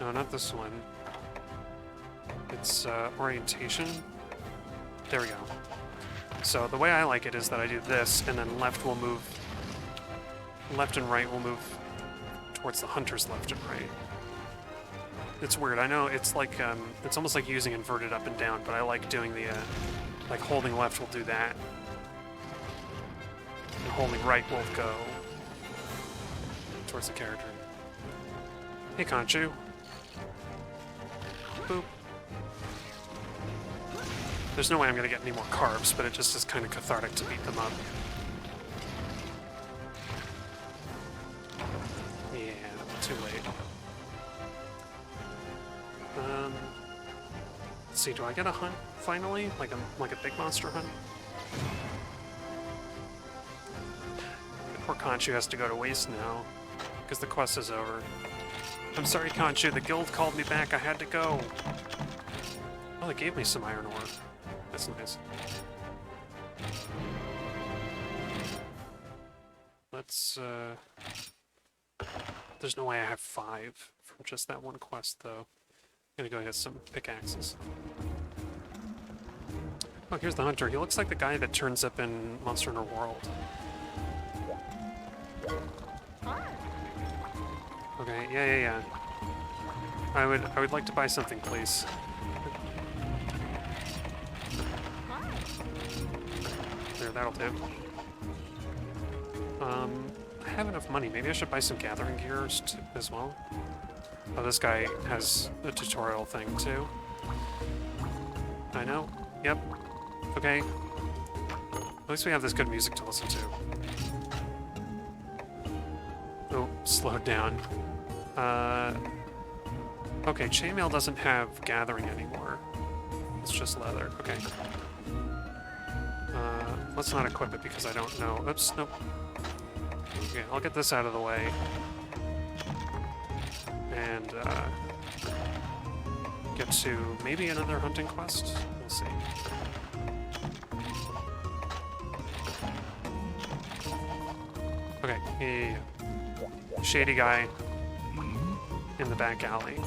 No, not this one. It's orientation. There we go. So the way I like it is that I do this, and then left and right will move towards the hunter's left and right. It's weird. I know it's like it's almost like using inverted up and down, but I like doing the like holding left will do that, and holding right will go towards the character. Hey, Conchu. Boop. There's no way I'm gonna get any more carbs, but it just is kind of cathartic to beat them up. Yeah, too late. Let's see, do I get a hunt finally? Like a big monster hunt? The poor Conchu has to go to waste now, because the quest is over. I'm sorry, Conchu, the guild called me back, I had to go. Oh, they gave me some iron ore. That's nice. Let's, there's no way I have 5 from just that one quest, though. I'm gonna go get some pickaxes. Oh, here's the hunter. He looks like the guy that turns up in Monster Hunter World. Okay, yeah. I would like to buy something, please. There, that'll do. I have enough money. Maybe I should buy some gathering gear as well. Oh, this guy has a tutorial thing, too. I know. Yep. Okay. At least we have this good music to listen to. Oh, slowed down. Okay, chainmail doesn't have gathering anymore. It's just leather. Okay. Let's not equip it because I don't know. Oops, nope. Okay, I'll get this out of the way. And, get to maybe another hunting quest? We'll see. Okay, yeah. Shady guy in the back alley.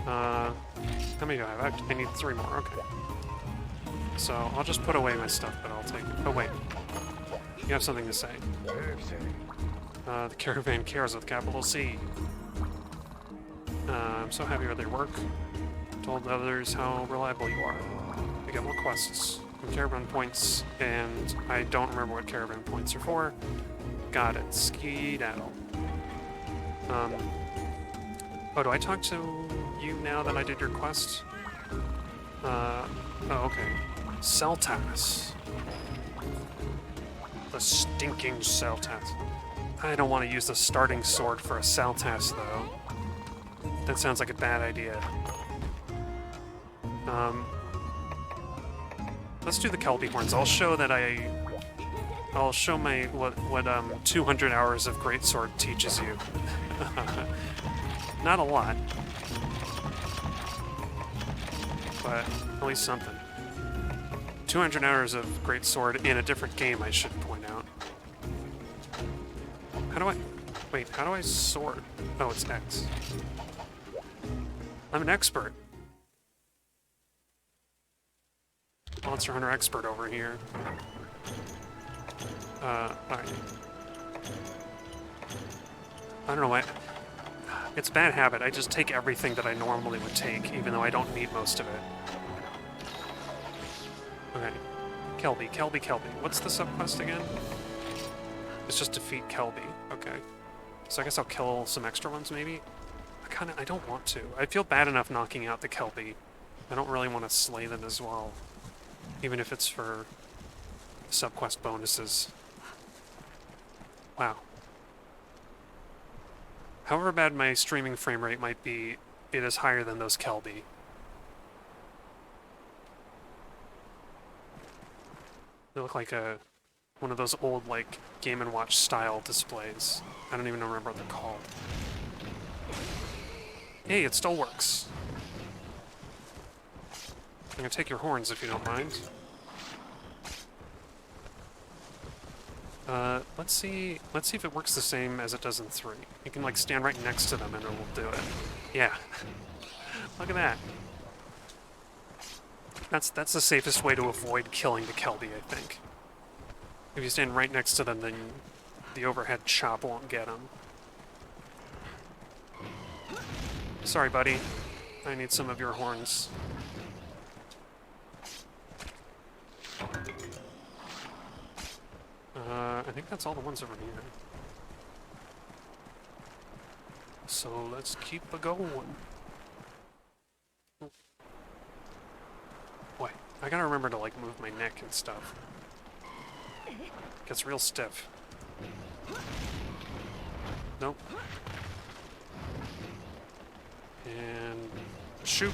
How many do I have? I need 3 more, okay. So, I'll just put away my stuff, but I'll take it. Oh, wait. You have something to say. The caravan cares with capital C. I'm so happy with your work. Told others how reliable you are. I get more quests from caravan points, and I don't remember what caravan points are for. Got it. Skedaddle. Oh, do I talk to you now that I did your quest? Oh, okay. Celtas. The stinking Celtas. I don't want to use the starting sword for a Celtas, though. That sounds like a bad idea. Let's do the Kelpie horns. I'll show that I'll show my what 200 hours of greatsword teaches you. Not a lot, but at least something. 200 hours of greatsword in a different game, I should point out. How do I... Wait, how do I sword? Oh, it's X. I'm an expert. Monster Hunter expert over here. Alright. I don't know why. It's a bad habit. I just take everything that I normally would take, even though I don't need most of it. Okay. Kelby. What's the subquest again? It's just defeat Kelby. Okay. So I guess I'll kill some extra ones, maybe? I don't want to. I feel bad enough knocking out the Kelby. I don't really want to slay them as well. Even if it's for subquest bonuses. Wow. However bad my streaming frame rate might be, it is higher than those Kelby. They look like one of those old, like, Game & Watch style displays. I don't even remember what they're called. Hey, it still works. I'm gonna take your horns if you don't mind. Let's see if it works the same as it does in 3. You can, like, stand right next to them and it will do it. Yeah. Look at that. That's the safest way to avoid killing the Kelby, I think. If you stand right next to them, then the overhead chop won't get them. Sorry, buddy. I need some of your horns. I think that's all the ones over here. So let's keep a going. Boy, I gotta remember to, like, move my neck and stuff. Gets real stiff. Nope. And shoot.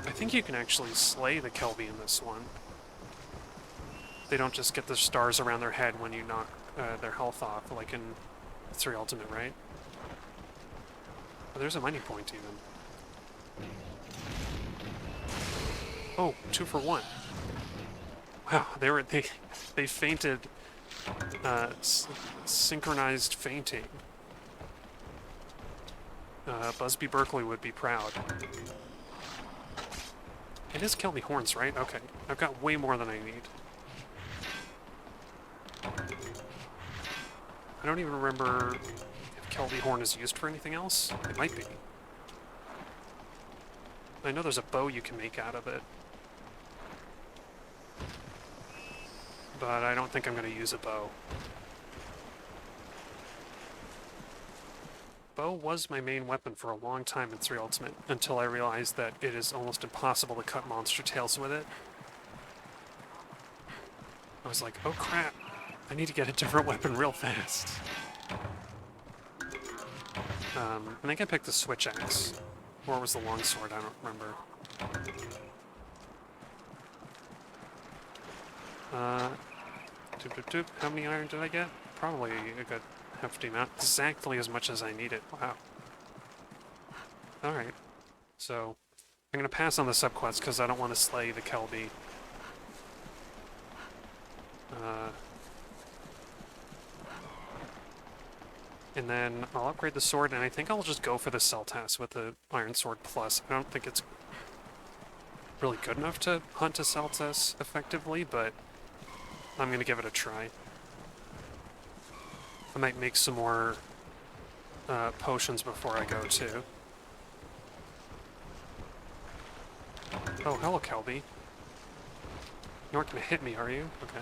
I think you can actually slay the Kelby in this one. They don't just get the stars around their head when you knock their health off, like in 3 Ultimate, right? Oh, there's a mining point, even. Oh, 2 for 1. Wow, they fainted, synchronized fainting. Busby Berkeley would be proud. It is Kelby horns, right? Okay, I've got way more than I need. I don't even remember if Kelby horn is used for anything else. It might be. I know there's a bow you can make out of it. But I don't think I'm going to use a bow. Bow was my main weapon for a long time in 3 Ultimate, until I realized that it is almost impossible to cut monster tails with it. I was like, oh crap, I need to get a different weapon real fast. I think I picked the switch axe. Or it was the longsword, I don't remember. How many iron did I get? Probably a good hefty amount. Exactly as much as I needed. Wow. Alright. So, I'm going to pass on the subquest because I don't want to slay the Kelby. And then I'll upgrade the sword, and I think I'll just go for the Celtas with the Iron Sword Plus. I don't think it's really good enough to hunt a Celtas effectively, but I'm going to give it a try. I might make some more potions before I go, too. Oh, hello, Kelby. You aren't going to hit me, are you? Okay.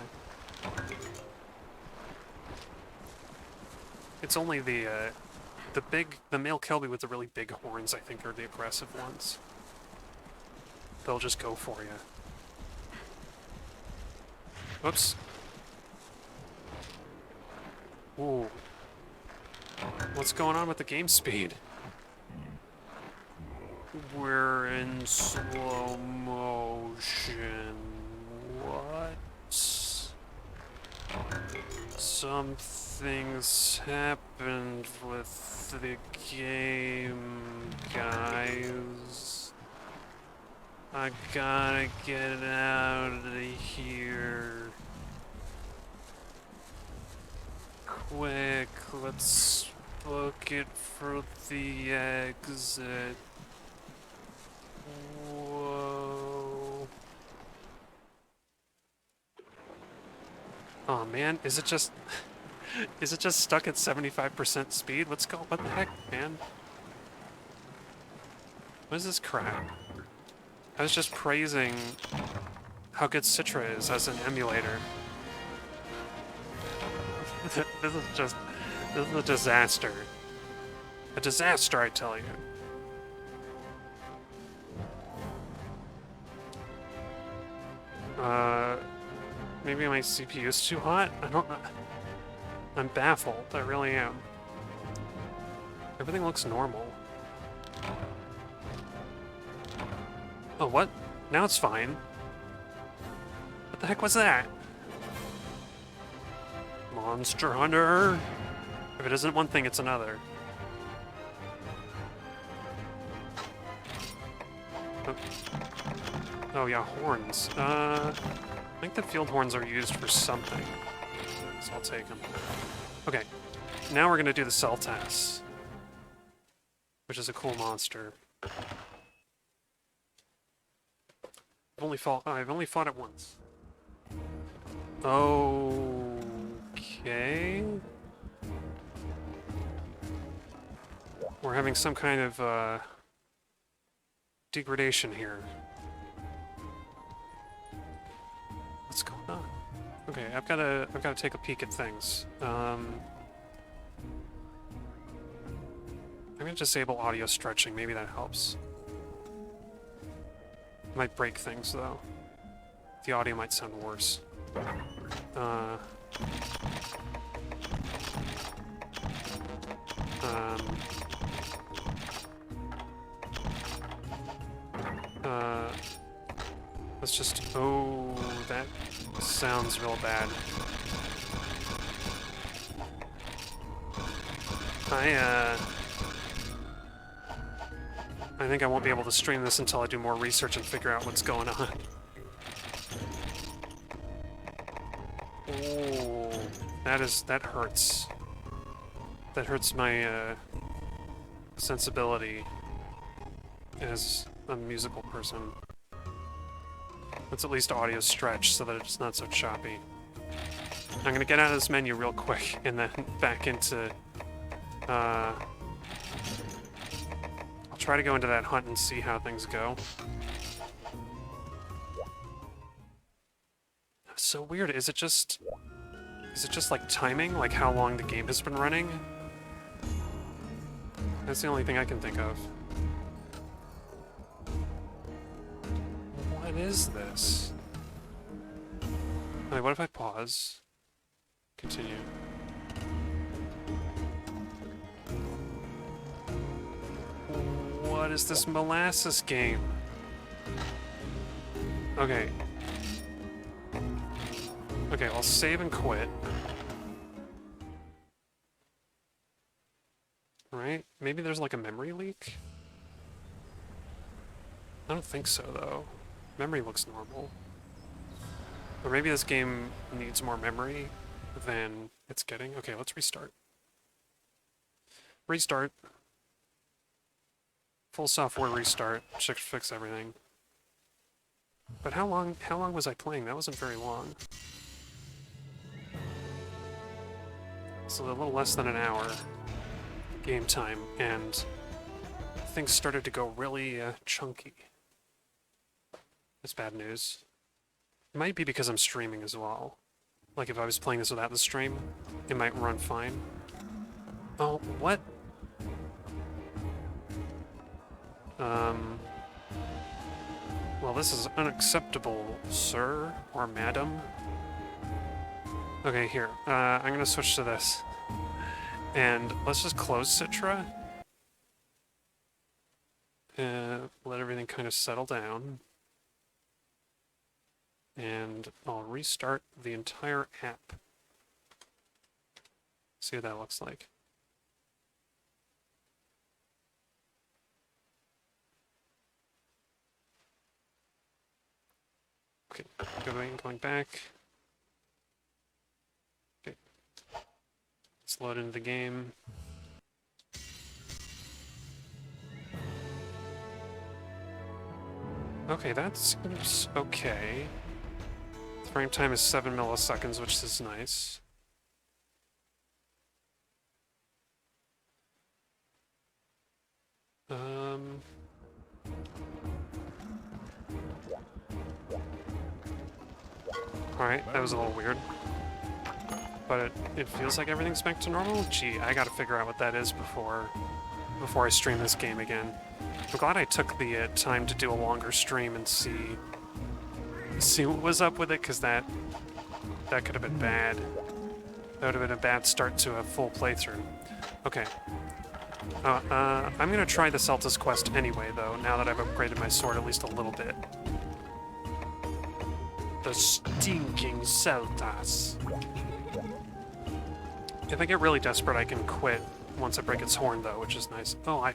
It's only the male Kelby with the really big horns, I think, are the aggressive ones. They'll just go for you. Whoops. Ooh. What's going on with the game speed? We're in slow motion. What? Something's happened with the game, guys. I gotta get out of here. Quick, let's book it for the exit. Whoa. Oh man, is it just stuck at 75% speed? What the heck, man? What is this crap? I was just praising how good Citra is as an emulator. This is a disaster. A disaster, I tell you. Maybe my CPU is too hot? I don't know. I'm baffled, I really am. Everything looks normal. Oh, what? Now it's fine. What the heck was that? Monster Hunter! If it isn't one thing, it's another. Oh, oh yeah, horns. I think the field horns are used for something. So I'll take them. Okay, now we're gonna do the Celtas, which is a cool monster. I've only fought it once. Okay. We're having some kind of degradation here. What's going on? Okay, I've gotta take a peek at things. I'm gonna disable audio stretching, maybe that helps. Might break things though. The audio might sound worse. Let's just... Oh, that sounds real bad. I think I won't be able to stream this until I do more research and figure out what's going on. Oh, that hurts. That hurts my sensibility as a musical person. Let's at least audio stretch so that it's not so choppy. I'm gonna get out of this menu real quick and then back into... I'll try to go into that hunt and see how things go. That's so weird. Is it just like timing? Like how long the game has been running? That's the only thing I can think of. What is this? Wait, what if I pause? Continue. What is this molasses game? Okay. Okay, I'll save and quit. Right? Maybe there's like a memory leak? I don't think so, though. Memory looks normal. Or maybe this game needs more memory than it's getting. Okay, let's restart. Restart. Full software restart. Should fix everything. But how long was I playing? That wasn't very long. So a little less than an hour game time, and things started to go really chunky. That's bad news. It might be because I'm streaming as well. Like if I was playing this without the stream, it might run fine. Oh, what? Well, this is unacceptable, sir or madam. Okay, here. I'm gonna switch to this. And let's just close Citra. Let everything kind of settle down. And I'll restart the entire app. See what that looks like. Okay, going back. Okay. Let's load into the game. Okay, that seems okay. Frame time is 7 milliseconds, which is nice. Alright, that was a little weird. But it feels like everything's back to normal? Gee, I gotta figure out what that is before I stream this game again. I'm glad I took the time to do a longer stream and see what was up with it, because that could have been bad. That would have been a bad start to a full playthrough. Okay. I'm gonna try the Celtas quest anyway, though, now that I've upgraded my sword at least a little bit. The stinking Celtas. If I get really desperate, I can quit once I break its horn, though, which is nice. Oh,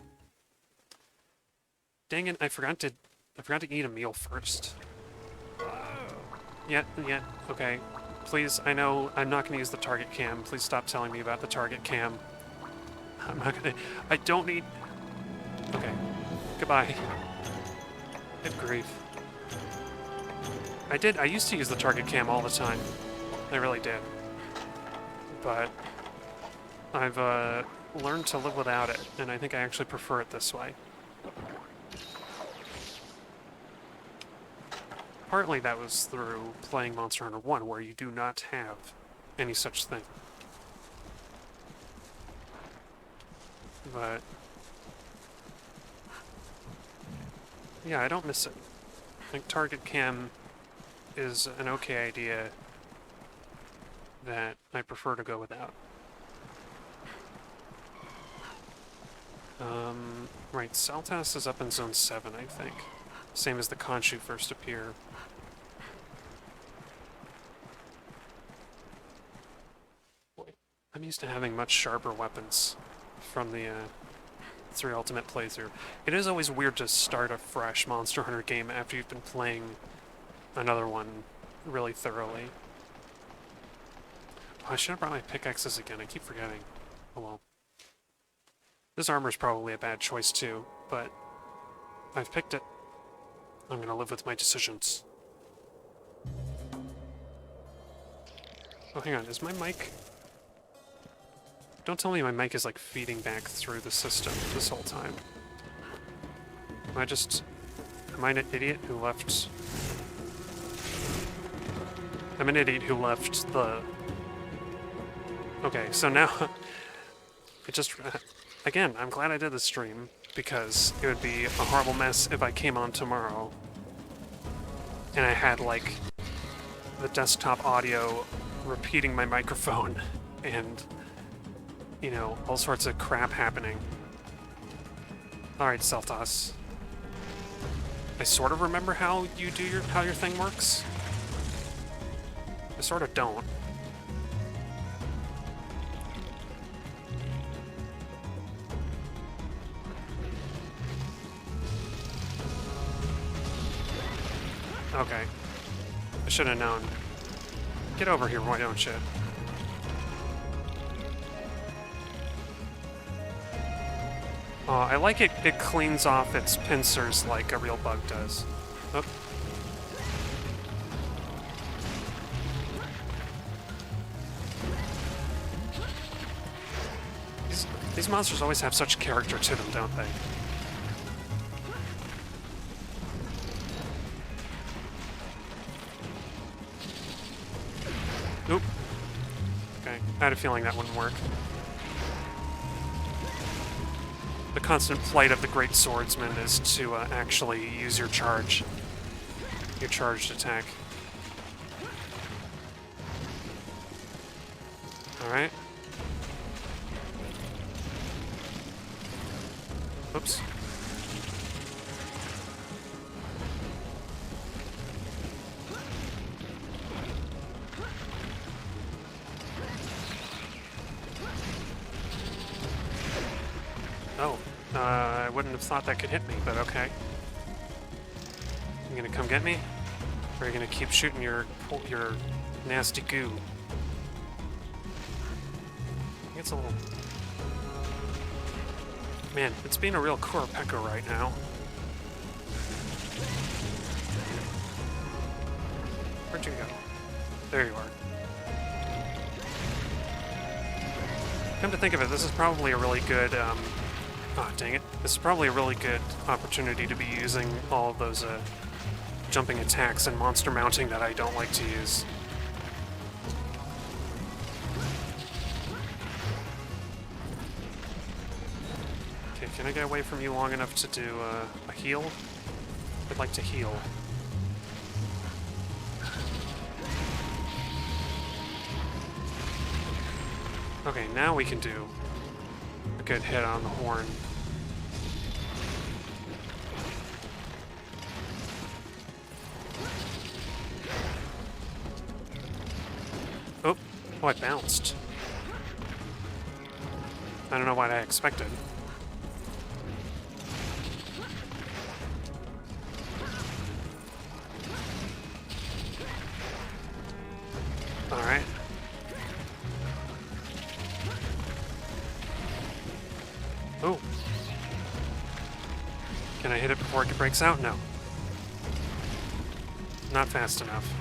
dang it! I forgot to eat a meal first. Yeah. Okay. Please, I know I'm not gonna use the target cam. Please stop telling me about the target cam. I'm not gonna. I don't need. Okay. Goodbye. Good grief. I used to use the target cam all the time. I really did. But I've learned to live without it, and I think I actually prefer it this way. Partly that was through playing Monster Hunter 1, where you do not have any such thing. But yeah, I don't miss it. I think target cam is an okay idea that I prefer to go without. Right, Saltas is up in Zone 7, I think. Same as the Khonshu first appear. Boy, I'm used to having much sharper weapons from the 3 Ultimate playthrough. It is always weird to start a fresh Monster Hunter game after you've been playing another one really thoroughly. Oh, I should have brought my pickaxes again, I keep forgetting. Oh well. This armor's probably a bad choice too, but I've picked it. I'm gonna live with my decisions. Oh, hang on, is my mic... Don't tell me my mic is, like, feeding back through the system this whole time. Am I an idiot who left... I'm an idiot who left the... Okay, so now... it just... Again, I'm glad I did the stream, because it would be a horrible mess if I came on tomorrow and I had, like, the desktop audio repeating my microphone and, you know, all sorts of crap happening. Alright, Seltas. I sort of remember how you do how your thing works. I sort of don't. Okay. I should have known. Get over here, why don't you? I like it cleans off its pincers like a real bug does. Oh. These monsters always have such character to them, don't they? Oop. Okay, I had a feeling that wouldn't work. The constant plight of the Great Swordsman is to actually use your charged attack. Alright. Oops. Oh, I wouldn't have thought that could hit me, but okay. You gonna come get me? Or are you gonna keep shooting your nasty goo? It's a little... Man, it's being a real Kurapeka right now. Where'd you go? There you are. Come to think of it, this is probably a really good, oh, dang it. This is probably a really good opportunity to be using all of those, jumping attacks and monster mounting that I don't like to use. Okay, can I get away from you long enough to do, a heal? I'd like to heal. Okay, now we can do a good hit on the horn. Oh, I bounced. I don't know what I expected. Alright. Oh. Can I hit it before it breaks out? No. Not fast enough.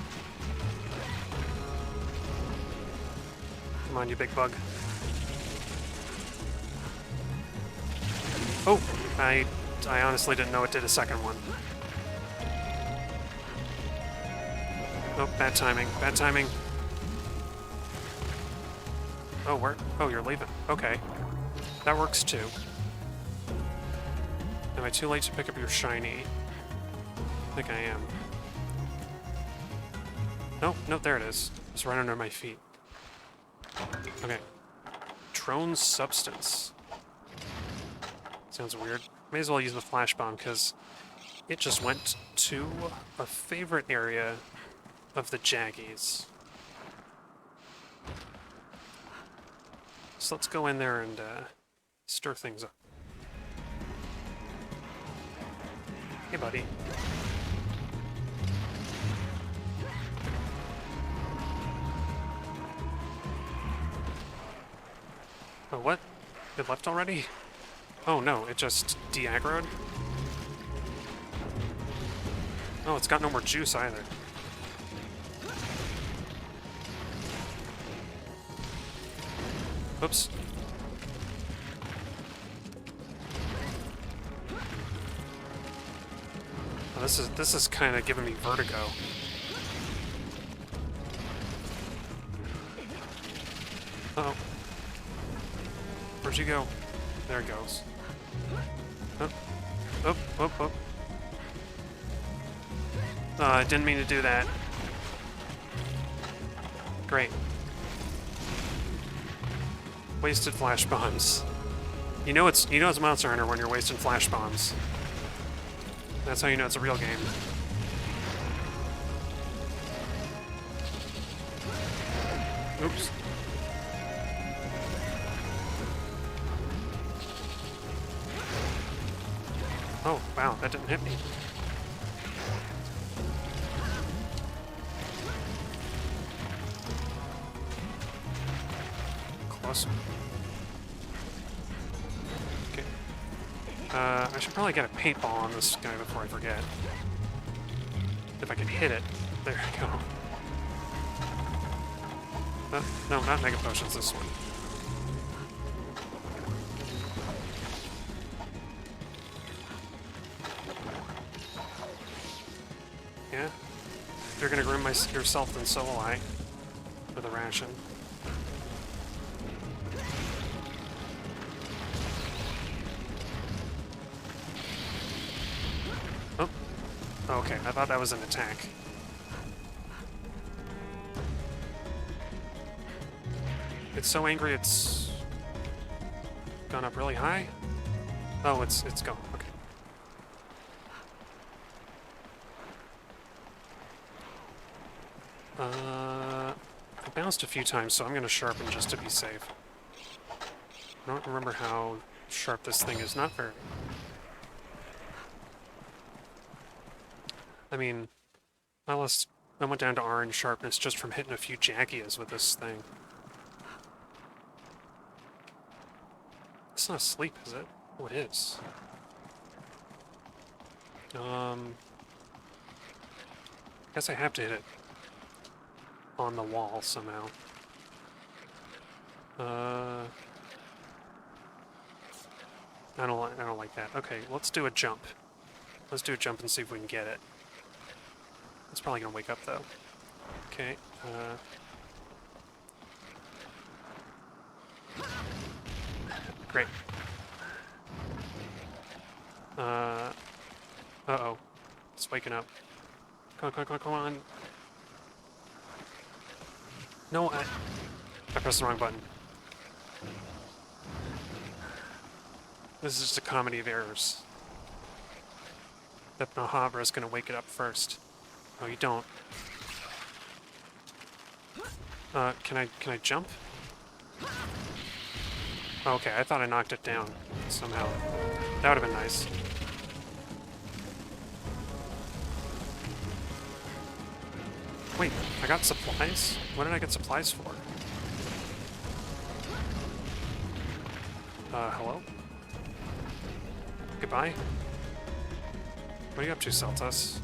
Come on, you big bug. Oh! I honestly didn't know it did a second one. Oh, bad timing. Bad timing. Oh, where? Oh, you're leaving. Okay. That works too. Am I too late to pick up your shiny? I think I am. Nope, nope, there it is. It's right under my feet. Okay. Drone substance. Sounds weird. May as well use the flash bomb because it just went to a favorite area of the Jaggies. So let's go in there and stir things up. Hey, buddy. Oh, what? It left already? Oh no, it just de-aggroed? Oh, it's got no more juice either. Oops. Oh, this is kind of giving me vertigo. Uh-oh. Where'd you go? There it goes. Oh, oh, oh, oh. I didn't mean to do that. Great. Wasted flash bombs. You know it's Monster Hunter when you're wasting flash bombs. That's how you know it's a real game. Oops. Oh, wow, that didn't hit me. Close. Okay. I should probably get a paintball on this guy before I forget. If I can hit it. There we go. No, not Mega Potions, this one. Yeah? If you're gonna groom yourself, then so will I. For the ration. Oh. Okay, I thought that was an attack. It's so angry it's gone up really high? Oh, it's gone. Okay. I bounced a few times, so I'm going to sharpen just to be safe. I don't remember how sharp this thing is. Not very. I mean, I went down to orange sharpness just from hitting a few Jackias with this thing. It's not asleep, is it? Oh, it is. Guess I have to hit it on the wall somehow. I don't like that. Okay, let's do a jump. Let's do a jump and see if we can get it. It's probably gonna wake up though. Okay. Great. Uh-oh. It's waking up. Come on, come on, come on, come on. No, I pressed the wrong button. This is just a comedy of errors. That Mahabra is gonna wake it up first. Oh, you don't. Can I jump? Okay, I thought I knocked it down somehow. That would have been nice. Wait, I got supplies? What did I get supplies for? Hello? Goodbye? What are you up to, Celtas?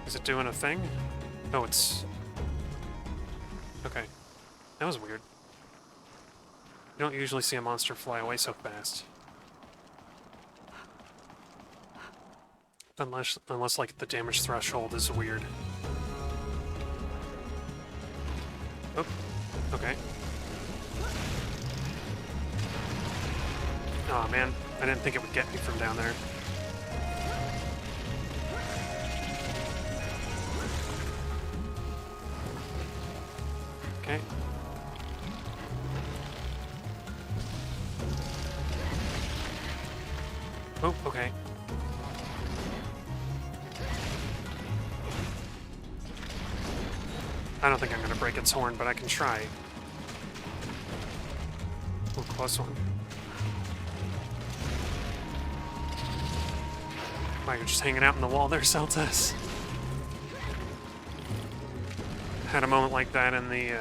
Is it doing a thing? Oh, it's... Okay. That was weird. You don't usually see a monster fly away so fast. Unless like, the damage threshold is weird. Oh, okay. Oh man, I didn't think it would get me from down there. Okay. Oh, okay. I don't think I'm gonna break its horn, but I can try. Oh, close one. Wow, you're just hanging out in the wall there, Celtas. Had a moment like that in the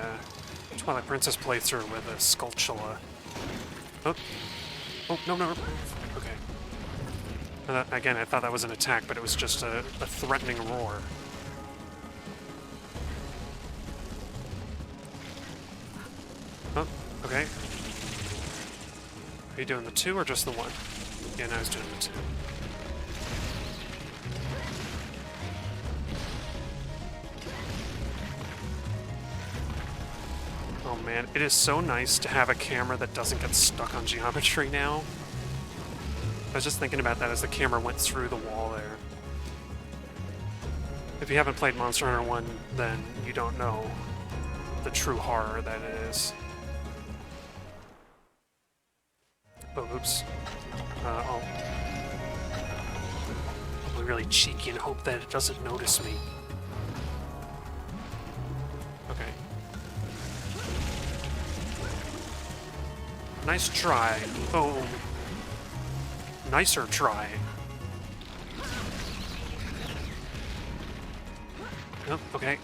Twilight Princess playthrough with a Skulltula. Oh, oh, no, no, no. Okay. Again, I thought that was an attack, but it was just a threatening roar. Oh, okay. Are you doing the 2 or just the 1? Yeah, no, I was doing the 2. Oh man, it is so nice to have a camera that doesn't get stuck on geometry now. I was just thinking about that as the camera went through the wall there. If you haven't played Monster Hunter 1, then you don't know the true horror that it is. Oh, oops. I'll be really cheeky and hope that it doesn't notice me. Okay. Nice try. Oh. Nicer try. Oh, okay.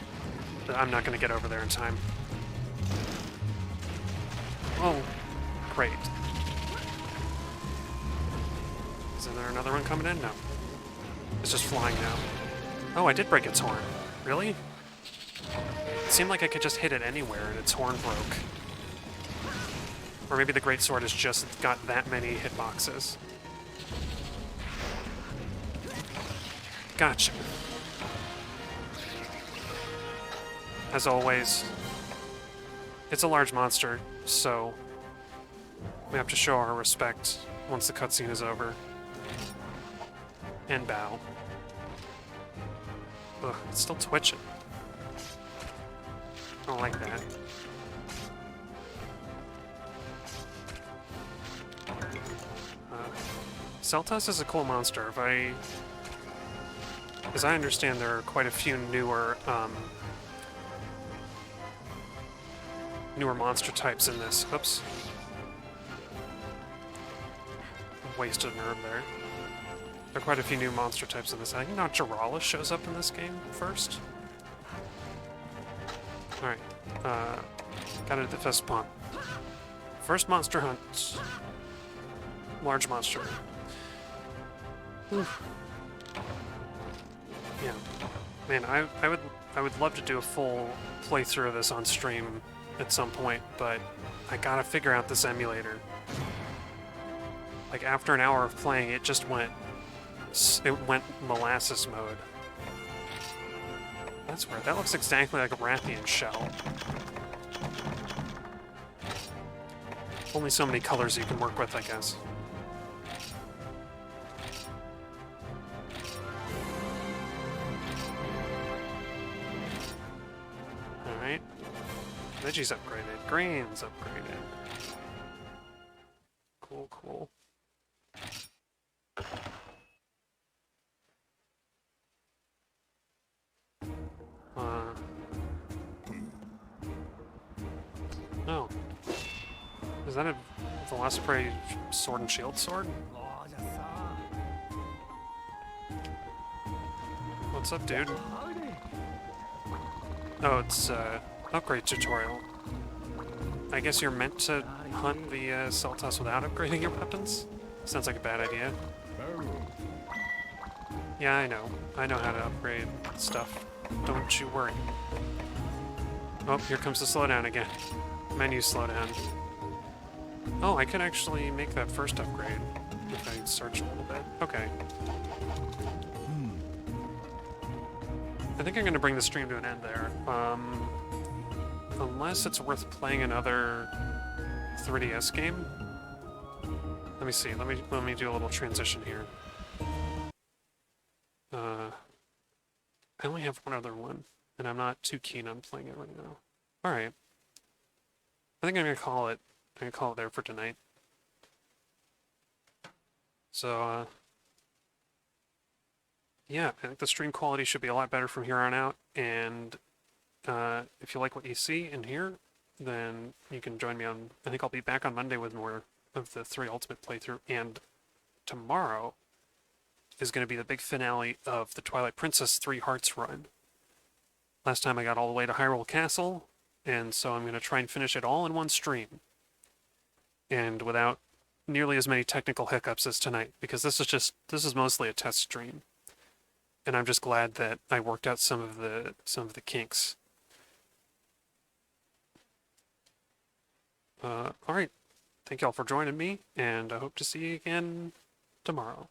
I'm not gonna get over there in time. Oh, great. Is there another one coming in? No. It's just flying now. Oh, I did break its horn. Really? It seemed like I could just hit it anywhere and its horn broke. Or maybe the Greatsword has just got that many hitboxes. Gotcha. As always, it's a large monster, so we have to show our respect once the cutscene is over. And bow. Ugh, it's still twitching. I don't like that. Celtas is a cool monster. As I understand, there are quite a few newer monster types in this. Oops. Wasted an herb there. There are quite a few new monster types in this. I think Naturalis shows up in this game first. Alright. Gotta do the fist pump. First monster hunt. Large monster. Oof. Yeah. Man, I would love to do a full playthrough of this on stream at some point, but I gotta figure out this emulator. Like, after an hour of playing, it just went molasses mode. That's weird. That looks exactly like a Rathian shell. Only so many colors you can work with, I guess. Alright. Veggie's upgraded. Grain's upgraded. Cool, cool. Is that a Velociprey sword and shield sword? What's up, dude? Oh, it's upgrade tutorial. I guess you're meant to hunt the Celtas without upgrading your weapons? Sounds like a bad idea. Yeah, I know. I know how to upgrade stuff. Don't you worry. Oh, here comes the slowdown again. Menu slowdown. Oh, I could actually make that first upgrade if I search a little bit. Okay. I think I'm going to bring the stream to an end there. Unless it's worth playing another 3DS game. Let me see. Let me do a little transition here. I only have one other one, and I'm not too keen on playing it right now. All right. I think I'm gonna call it. I'm gonna call it there for tonight. So, yeah, I think the stream quality should be a lot better from here on out. And if you like what you see and hear, then you can join me on. I think I'll be back on Monday with more of the 3 Ultimate playthrough, and tomorrow is going to be the big finale of the Twilight Princess 3 Hearts run. Last time I got all the way to Hyrule Castle, and so I'm going to try and finish it all in one stream. And without nearly as many technical hiccups as tonight, because this is mostly a test stream. And I'm just glad that I worked out some of the kinks. All right. Thank y'all for joining me, and I hope to see you again tomorrow.